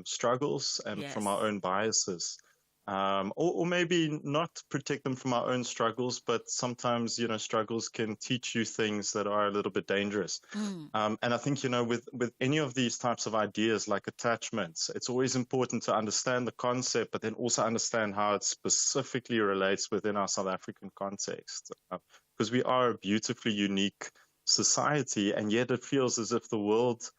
Q: struggles and from our own biases? Or maybe not protect them from our own struggles, but sometimes, struggles can teach you things that are a little bit dangerous. And I think, with any of these types of ideas like attachments, it's always important to understand the concept, but then also understand how it specifically relates within our South African context. Because we are a beautifully unique society, and yet it feels as if the world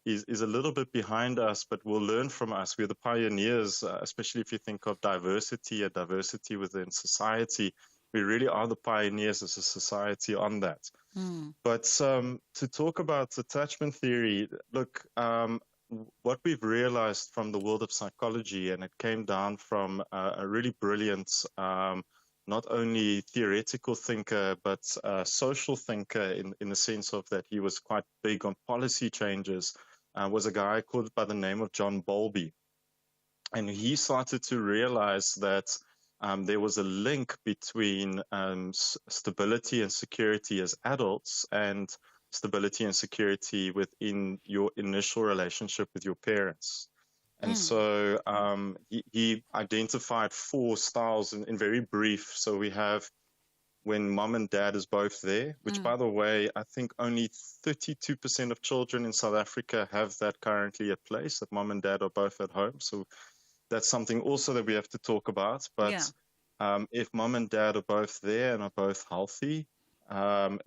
Q: is a little bit behind us, but will learn from us. We're the pioneers, especially if you think of diversity within society. We really are the pioneers as a society on that. But to talk about attachment theory, look, what we've realized from the world of psychology, and it came down from a really brilliant not only theoretical thinker, but social thinker in the sense of that he was quite big on policy changes, was a guy called by the name of John Bowlby. And he started to realize that there was a link between stability and security as adults and stability and security within your initial relationship with your parents. And so he identified 4 styles in very brief. So we have when mom and dad is both there, which, by the way, I think only 32% of children in South Africa have that currently at place, that mom and dad are both at home. So that's something also that we have to talk about. But if mom and dad are both there and are both healthy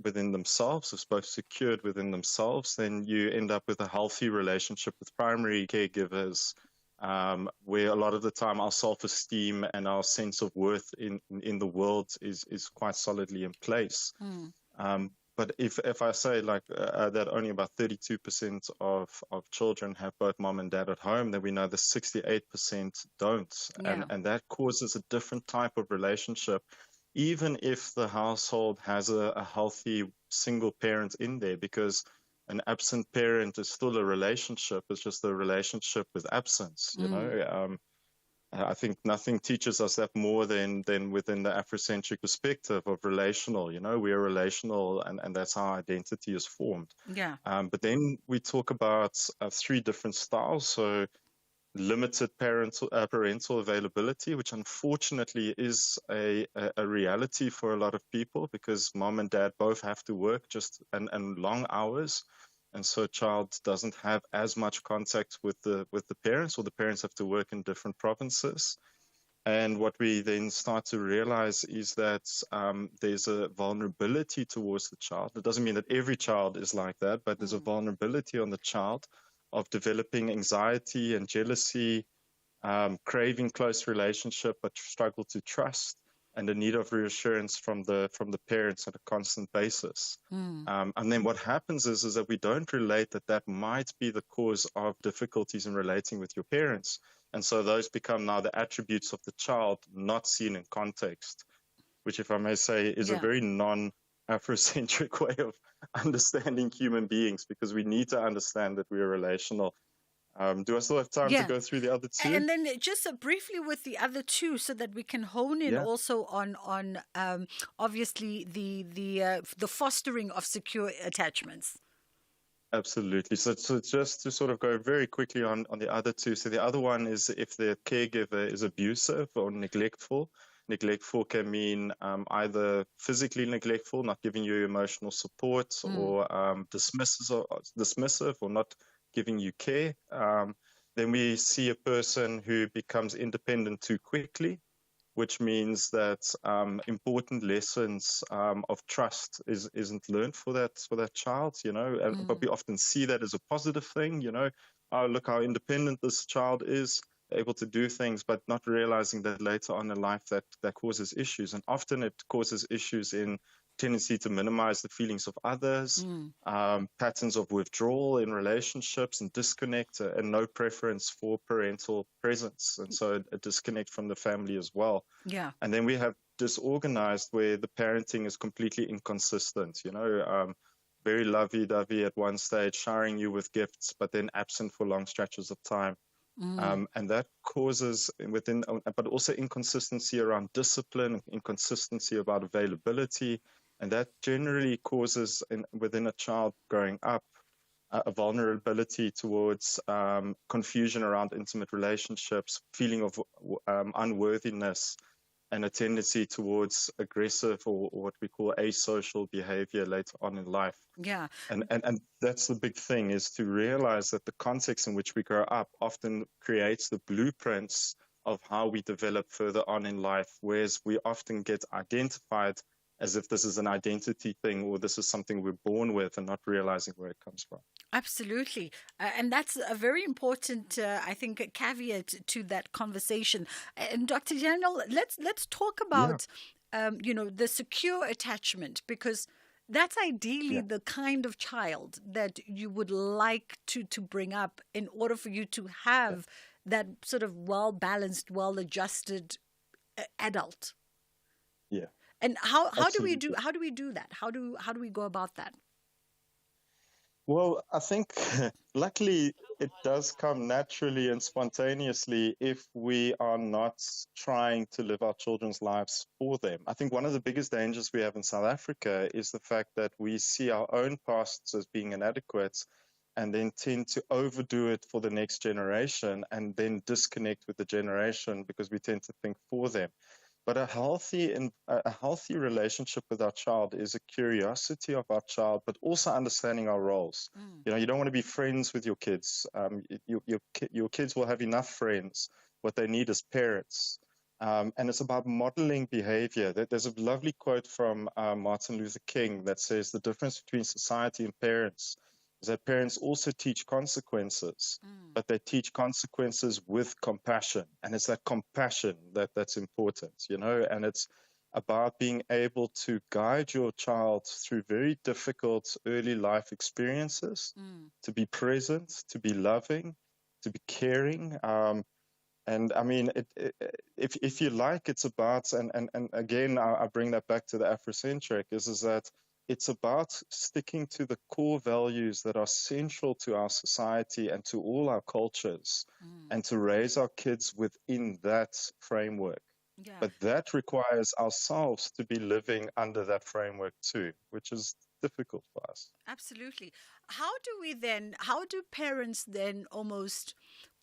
Q: within themselves, is both secured within themselves, then you end up with a healthy relationship with primary caregivers, where a lot of the time our self-esteem and our sense of worth in the world is quite solidly in place. But if I say that only about 32% of children have both mom and dad at home, then we know the 68% don't. And that causes a different type of relationship, even if the household has a healthy single parent in there, because an absent parent is still a relationship. It's just a relationship with absence, you know. I think nothing teaches us that more than within the Afrocentric perspective of relational. You know, we are relational, and that's how identity is formed. But then we talk about 3 different styles. So limited parental availability, which unfortunately is a reality for a lot of people, because mom and dad both have to work and long hours. And so a child doesn't have as much contact with the parents, or the parents have to work in different provinces. And what we then start to realize is that there's a vulnerability towards the child. It doesn't mean that every child is like that, but there's a vulnerability on the child of developing anxiety and jealousy, craving close relationship, but struggle to trust, and a need of reassurance from the parents on a constant basis. And then what happens is that we don't relate that might be the cause of difficulties in relating with your parents. And so those become now the attributes of the child, not seen in context, which, if I may say, is a very non-Afrocentric way of understanding human beings, because we need to understand that we are relational. Do I still have time to go through the other two?
C: And then just briefly with the other two, so that we can hone in also on obviously the fostering of secure attachments.
Q: Absolutely. So just to sort of go very quickly on the other two. So the other one is if the caregiver is abusive or neglectful. Neglectful can mean either physically neglectful, not giving you emotional support, or dismissive or not giving you care. Then we see a person who becomes independent too quickly, which means that important lessons of trust isn't learned for that child, but we often see that as a positive thing, oh, look how independent this child is, able to do things, but not realizing that later on in life that causes issues. And often it causes issues in tendency to minimize the feelings of others, patterns of withdrawal in relationships and disconnect, and no preference for parental presence. And so a disconnect from the family as well.
C: Yeah.
Q: And then we have disorganized, where the parenting is completely inconsistent, very lovey-dovey at one stage, showering you with gifts, but then absent for long stretches of time. And that causes but also inconsistency around discipline, inconsistency about availability. And that generally causes within a child growing up a vulnerability towards confusion around intimate relationships, feeling of unworthiness, and a tendency towards aggressive or what we call asocial behavior later on in life.
C: Yeah.
Q: And that's the big thing, is to realize that the context in which we grow up often creates the blueprints of how we develop further on in life, whereas we often get identified as if this is an identity thing, or this is something we're born with, and not realizing where it comes from.
C: Absolutely. And that's a very important, I think, caveat to that conversation. And Dr. Daniel, let's talk about, the secure attachment, because that's ideally the kind of child that you would like to bring up in order for you to have that sort of well-balanced, well-adjusted adult.
Q: Yeah.
C: And how do we do that? How do we go about that?
Q: Well, I think luckily it does come naturally and spontaneously if we are not trying to live our children's lives for them. I think one of the biggest dangers we have in South Africa is the fact that we see our own pasts as being inadequate, and then tend to overdo it for the next generation, and then disconnect with the generation because we tend to think for them. But a healthy relationship with our child is a curiosity of our child, but also understanding our roles. You don't want to be friends with your kids. Your kids will have enough friends. What they need is parents. And it's about modeling behavior. There's a lovely quote from Martin Luther King that says the difference between society and parents is that parents also teach consequences, but they teach consequences with compassion. And it's that compassion that's important, and it's about being able to guide your child through very difficult early life experiences, to be present, to be loving, to be caring. And I mean, if you like, it's about, and again, I bring that back to the Afrocentric, is that it's about sticking to the core values that are central to our society and to all our cultures, and to raise our kids within that framework.
C: Yeah.
Q: But that requires ourselves to be living under that framework too, which is difficult for us.
C: Absolutely. How do parents then almost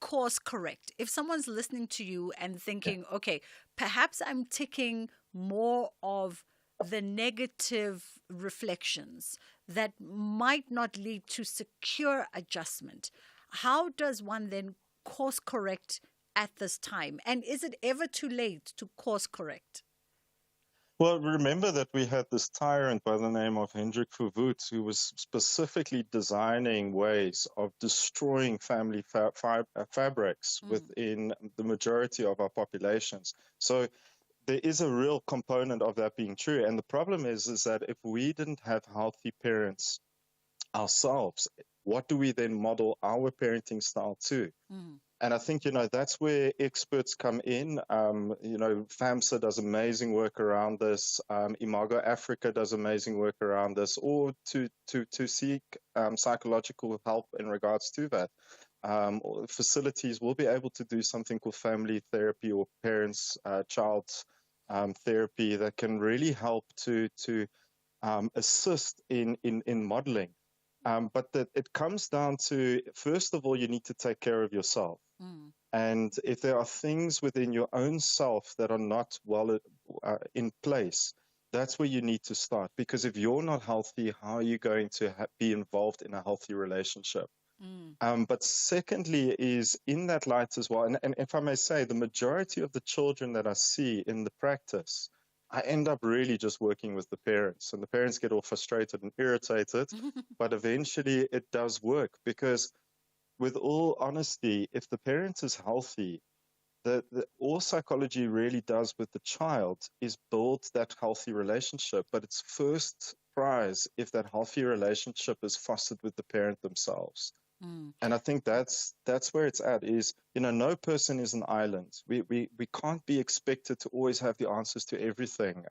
C: course correct? If someone's listening to you and thinking, okay, perhaps I'm ticking more of the negative reflections that might not lead to secure adjustment, how does one then course correct at this time? And is it ever too late to course correct?
Q: Well, remember that we had this tyrant by the name of Hendrik Verwoerd, who was specifically designing ways of destroying family fabrics within the majority of our populations. So there is a real component of that being true. And the problem is that if we didn't have healthy parents ourselves, what do we then model our parenting style to? And I think, that's where experts come in. FAMSA does amazing work around this. Imago Africa does amazing work around this, or to seek psychological help in regards to that. Facilities will be able to do something called family therapy or parents-child therapy that can really help to assist in modeling. But it comes down to, first of all, you need to take care of yourself. And if there are things within your own self that are not well in place, that's where you need to start. Because if you're not healthy, how are you going to be involved in a healthy relationship? But secondly is in that light as well, and if I may say, the majority of the children that I see in the practice, I end up really just working with the parents, and the parents get all frustrated and irritated, but eventually it does work, because with all honesty, if the parent is healthy, all psychology really does with the child is build that healthy relationship, but it's first prize if that healthy relationship is fostered with the parent themselves. And I think that's where it's at, is, no person is an island. We can't be expected to always have the answers to everything.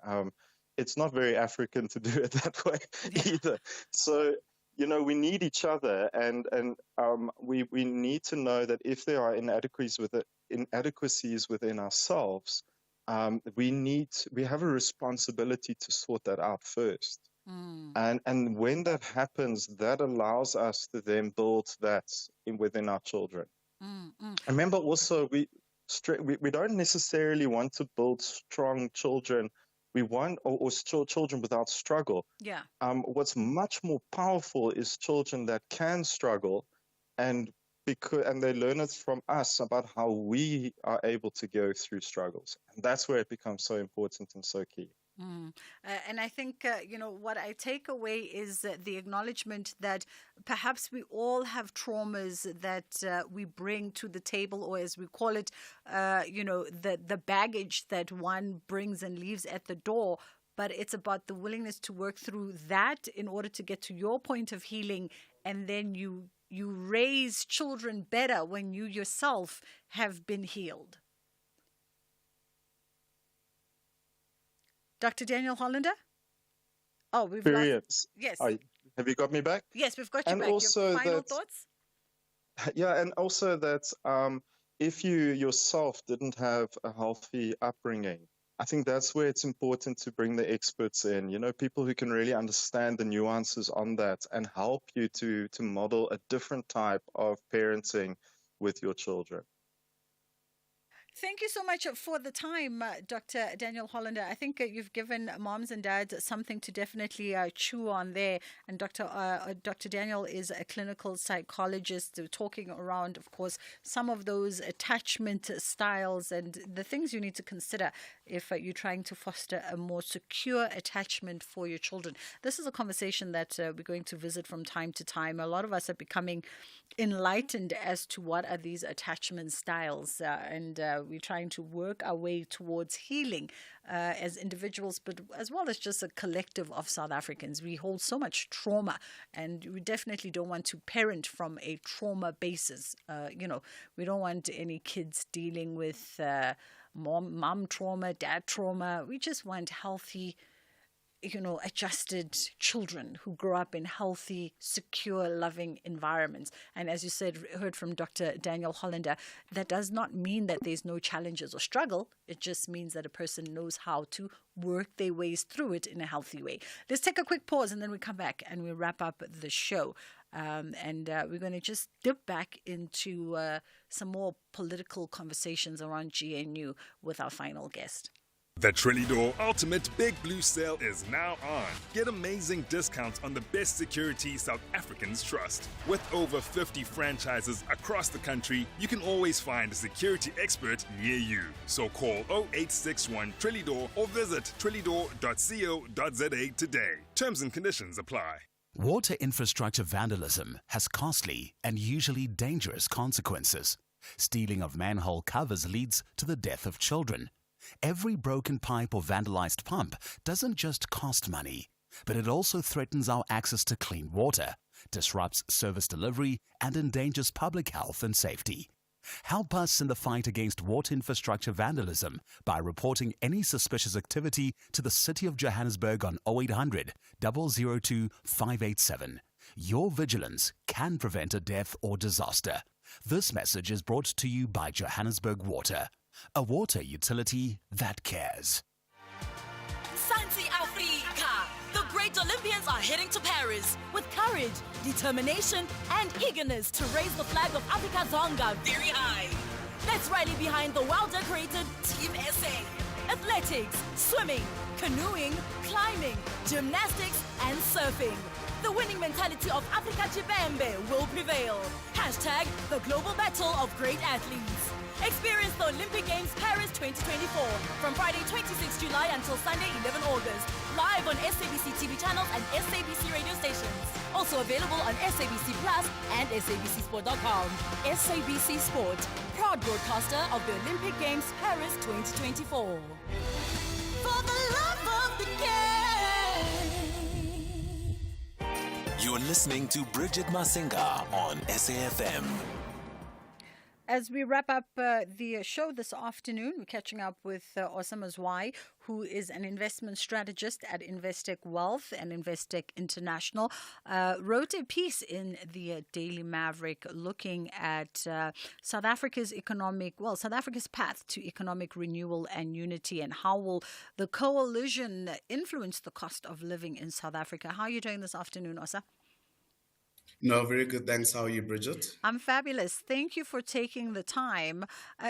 Q: It's not very African to do it that way either. So, we need each other, and we need to know that if there are inadequacies within ourselves, we have a responsibility to sort that out first. And when that happens, that allows us to then build that within our children. Remember also, we don't necessarily want to build strong children. We want or children without struggle.
C: Yeah.
Q: What's much more powerful is children that can struggle, and they learn it from us about how we are able to go through struggles. And that's where it becomes so important and so key.
C: And I think, what I take away is the acknowledgement that perhaps we all have traumas that we bring to the table, or as we call it, the baggage that one brings and leaves at the door. But it's about the willingness to work through that in order to get to your point of healing. And then you raise children better when you yourself have been healed. Dr. Daniel Hollander? Oh, we've lost. Yes.
Q: Have you got me back?
C: Yes, we've got you back.
Q: Also
C: your final thoughts?
Q: Yeah, and also that if you yourself didn't have a healthy upbringing, I think that's where it's important to bring the experts in, people who can really understand the nuances on that and help you to model a different type of parenting with your children.
C: Thank you so much for the time, Dr. Daniel Hollander. I think you've given moms and dads something to definitely chew on there. And Dr. Daniel is a clinical psychologist, talking around, of course, some of those attachment styles and the things you need to consider if you're trying to foster a more secure attachment for your children. This is a conversation that we're going to visit from time to time. A lot of us are becoming enlightened as to what are these attachment styles, and we're trying to work our way towards healing as individuals, but as well as just a collective of South Africans. We hold so much trauma, and we definitely don't want to parent from a trauma basis. We don't want any kids dealing with mom trauma, dad trauma. We just want healthy, adjusted children who grow up in healthy, secure, loving environments. And as you heard from Dr. Daniel Hollander, that does not mean that there's no challenges or struggle. It just means that a person knows how to work their ways through it in a healthy way. Let's take a quick pause, and then we come back and we wrap up the show. And we're going to just dip back into some more political conversations around GNU with our final guest.
R: The Trilidor Ultimate Big Blue Sale is now on. Get amazing discounts on the best security South Africans trust. With over 50 franchises across the country, you can always find a security expert near you. So call 0861 Trilidor or visit trilidor.co.za today. Terms and conditions apply.
S: Water infrastructure vandalism has costly and usually dangerous consequences. Stealing of manhole covers leads to the death of children. Every broken pipe or vandalized pump doesn't just cost money, but it also threatens our access to clean water, disrupts service delivery, and endangers public health and safety. Help us in the fight against water infrastructure vandalism by reporting any suspicious activity to the City of Johannesburg on 0800 002 587. Your vigilance can prevent a death or disaster. This message is brought to you by Johannesburg Water, a water utility that cares.
E: Santi Africa! The great Olympians are heading to Paris with courage, determination, and eagerness to raise the flag of Africa Zonga very high. Let's rally behind the well-decorated Team SA. Athletics, swimming, canoeing, climbing, gymnastics, and surfing. The winning mentality of Africa Chipembe will prevail. Hashtag the global battle of great athletes. Experience the Olympic Games Paris 2024 from Friday 26 July until Sunday 11 August. Live on SABC TV channels and SABC radio stations. Also available on SABC Plus and SABCSport.com. SABC Sport, proud broadcaster of the Olympic Games Paris 2024. For the love of the game.
F: You're listening to Bridget Masinga on SAFM.
C: As we wrap up the show this afternoon, we're catching up with Osama Zwai, who is an investment strategist at Investec Wealth and Investec International. Wrote a piece in the Daily Maverick looking at South Africa's path to economic renewal and unity, and how will the coalition influence the cost of living in South Africa. How are you doing this afternoon, Osa?
U: No, very good. Thanks. How are you, Bridget?
C: I'm fabulous. Thank you for taking the time.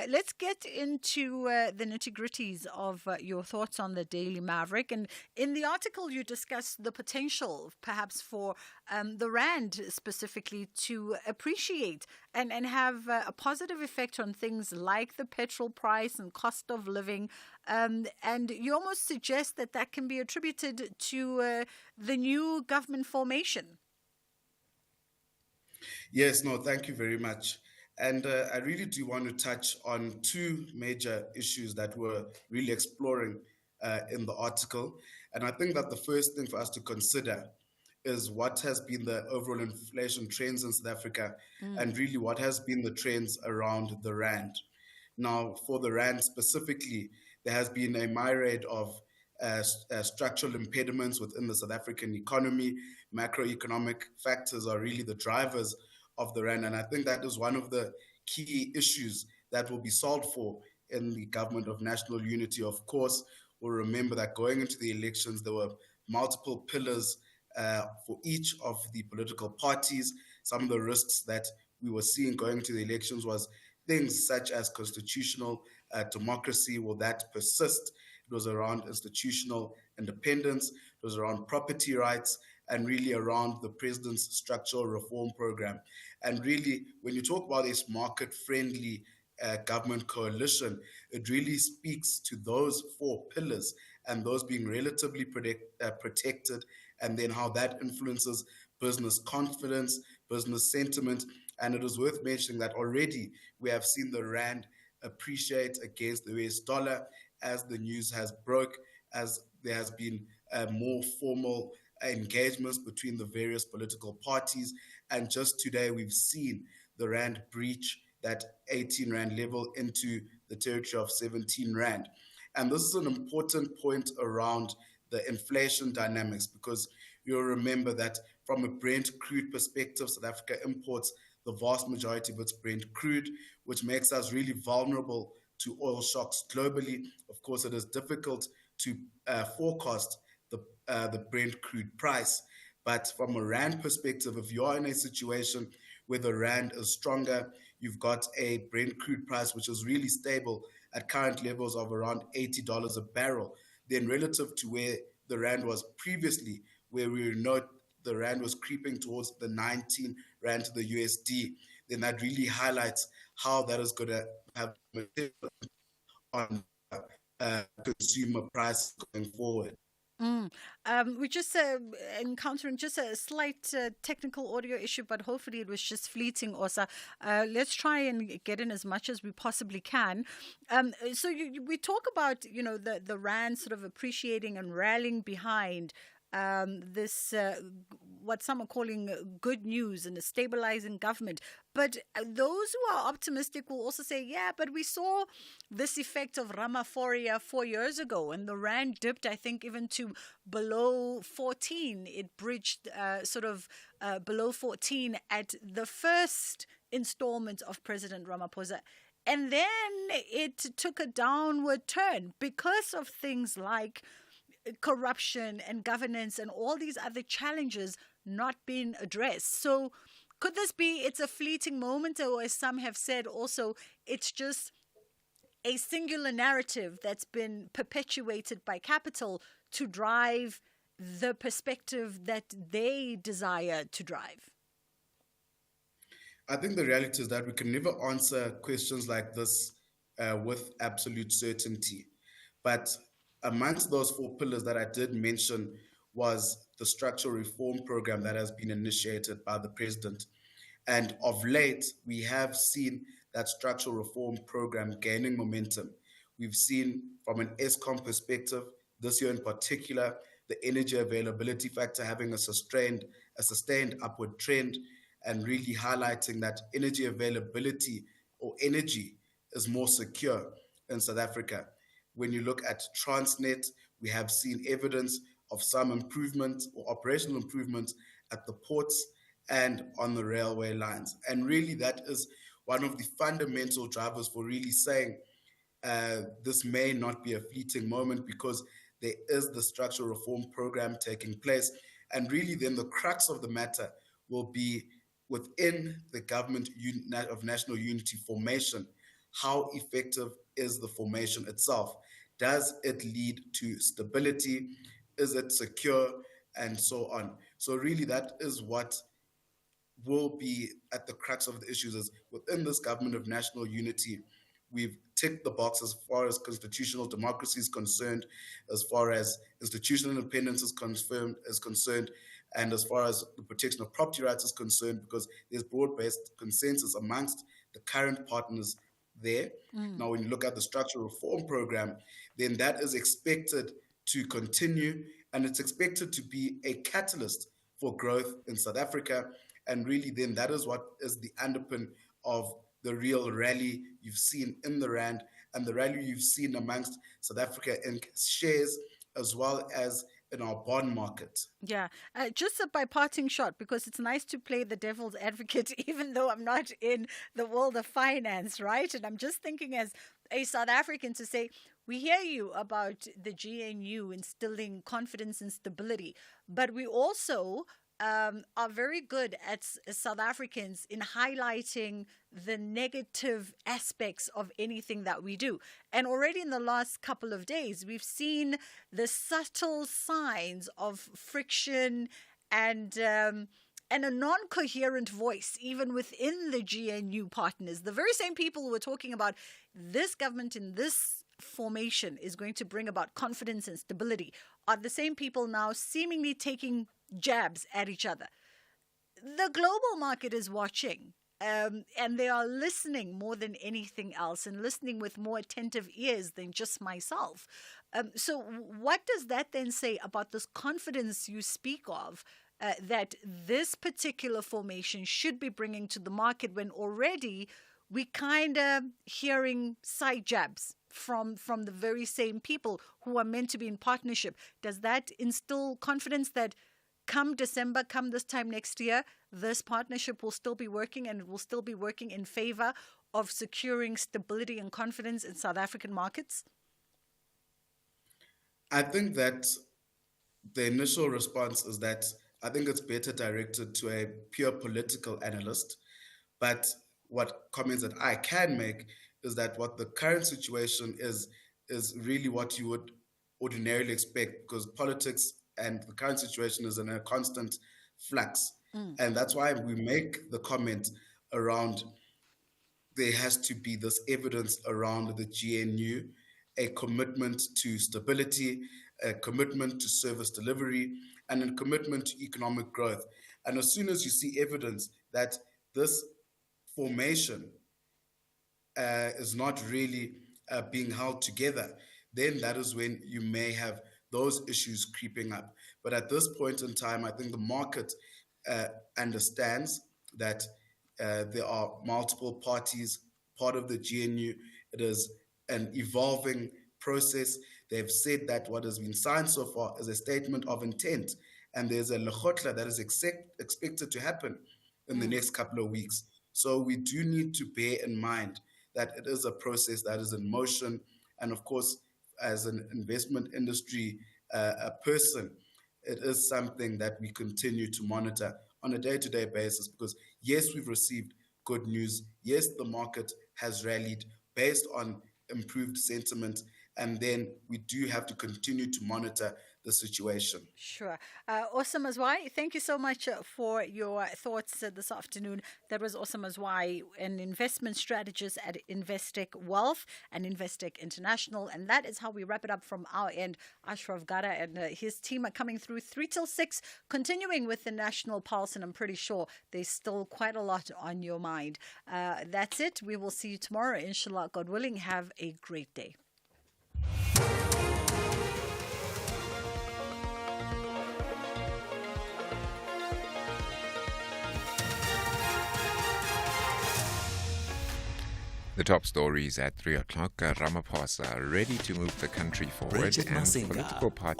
C: Let's get into the nitty-gritties of your thoughts on the Daily Maverick. And in the article, you discuss the potential, perhaps, for the Rand specifically to appreciate and have a positive effect on things like the petrol price and cost of living. And you almost suggest that can be attributed to the new government formation.
U: Yes, no, thank you very much. And I really do want to touch on two major issues that we're really exploring in the article. And I think that the first thing for us to consider is what has been the overall inflation trends in South Africa, and really what has been the trends around the Rand. Now, for the Rand specifically, there has been a myriad of structural impediments within the South African economy. Macroeconomic factors are really the drivers of the Rand. And I think that is one of the key issues that will be solved for in the government of national unity. Of course, we'll remember that going into the elections, there were multiple pillars for each of the political parties. Some of the risks that we were seeing going into the elections was things such as constitutional democracy. Will that persist? It was around institutional independence. It was around property rights, and really around the president's structural reform program. And really, when you talk about this market-friendly government coalition, it really speaks to those four pillars and those being relatively protected, and then how that influences business confidence, business sentiment. And it is worth mentioning that already we have seen the Rand appreciate against the US dollar as the news has broke, as there has been more formal engagements between the various political parties. And just today, we've seen the Rand breach that 18 Rand level into the territory of 17 Rand. And this is an important point around the inflation dynamics, because you'll remember that from a Brent crude perspective, South Africa imports the vast majority of its Brent crude, which makes us really vulnerable to oil shocks globally. Of course, it is difficult to forecast the Brent crude price. But from a Rand perspective, if you are in a situation where the Rand is stronger, you've got a Brent crude price which is really stable at current levels of around $80 a barrel, then relative to where the rand was previously, where we know the rand was creeping towards the 19 rand to the USD, then that really highlights how that is going to have on consumer prices going forward.
C: We're just encountering just a slight technical audio issue, but hopefully it was just fleeting, Osa. Let's try and get in as much as we possibly can. So we talk about, the rand sort of appreciating and rallying behind this, what some are calling good news and a stabilizing government. But those who are optimistic will also say, yeah, but we saw this effect of Ramaphoria 4 years ago, and the rand dipped, I think, even to below 14. It bridged below 14 at the first installment of President Ramaphosa. And then it took a downward turn because of things like corruption and governance and all these other challenges not being addressed. So could this be it's a fleeting moment, or as some have said also, it's just a singular narrative that's been perpetuated by capital to drive the perspective that they desire to drive?
U: I think the reality is that we can never answer questions like this with absolute certainty. But amongst those 4 pillars that I did mention was the structural reform program that has been initiated by the president. And of late, we have seen that structural reform program gaining momentum. We've seen from an ESCOM perspective, this year in particular, the energy availability factor having a sustained upward trend, and really highlighting that energy availability or energy is more secure in South Africa. When you look at Transnet, we have seen evidence of some improvement or operational improvements at the ports and on the railway lines. And really that is one of the fundamental drivers for really saying this may not be a fleeting moment, because there is the structural reform program taking place. And really then the crux of the matter will be within the government of national unity formation. How effective is the formation itself? Does it lead to stability? Is it secure? And so on. So really that is what will be at the crux of the issues, is within this government of national unity, we've ticked the box as far as constitutional democracy is concerned, as far as institutional independence is concerned, and as far as the protection of property rights is concerned, because there's broad-based consensus amongst the current partners there. Now, when you look at the structural reform program, then that is expected to continue, and it's expected to be a catalyst for growth in South Africa. And really then that is what is the underpin of the real rally you've seen in the rand, and the rally you've seen amongst South Africa in shares as well as in our bond market.
C: Yeah, just by parting shot, because it's nice to play the devil's advocate, even though I'm not in the world of finance, right? And I'm just thinking as a South African to say, we hear you about the GNU instilling confidence and stability, but we also are very good as South Africans in highlighting the negative aspects of anything that we do. And already in the last couple of days, we've seen the subtle signs of friction and a non-coherent voice, even within the GNU partners. The very same people who were talking about this government in this formation is going to bring about confidence and stability are the same people now seemingly taking jabs at each other. The global market is watching, and they are listening more than anything else, and listening with more attentive ears than just myself. So what does that then say about this confidence you speak of, that this particular formation should be bringing to the market, when already we kind of hearing side jabs from the very same people who are meant to be in partnership? Does that instill confidence that come December, come this time next year, this partnership will still be working, and it will still be working in favor of securing stability and confidence in South African markets?
U: I think that the initial response is that I think it's better directed to a pure political analyst. But what comments that I can make is that what the current situation is really what you would ordinarily expect, because politics and the current situation is in a constant flux. And that's why we make the comment around there has to be this evidence around the GNU, a commitment to stability, a commitment to service delivery, and a commitment to economic growth. And as soon as you see evidence that this formation is not really being held together, then that is when you may have those issues creeping up. But at this point in time, I think the market understands that there are multiple parties part of the GNU. It is an evolving process. They've said that what has been signed so far is a statement of intent, and there's a lekgotla that is expected to happen in the next couple of weeks. So we do need to bear in mind that it is a process that is in motion. And of course, as an investment industry person, it is something that we continue to monitor on a day-to-day basis, because yes, we've received good news. Yes, the market has rallied based on improved sentiment, and then we do have to continue to monitor the situation.
C: Sure. Awesome Mazwai, thank you so much for your thoughts this afternoon. That was Awesome Mazwai, an investment strategist at Investec Wealth and Investec International. And that is how we wrap it up from our end. Ashraf Gara and his team are coming through 3 till 6, continuing with the National Pulse. And I'm pretty sure there's still quite a lot on your mind. That's it. We will see you tomorrow, inshallah, God willing. Have a great day.
T: The top stories at 3 o'clock. Ramaphosa ready to move the country forward,
S: Bridget
T: and
S: Masinga
T: political parties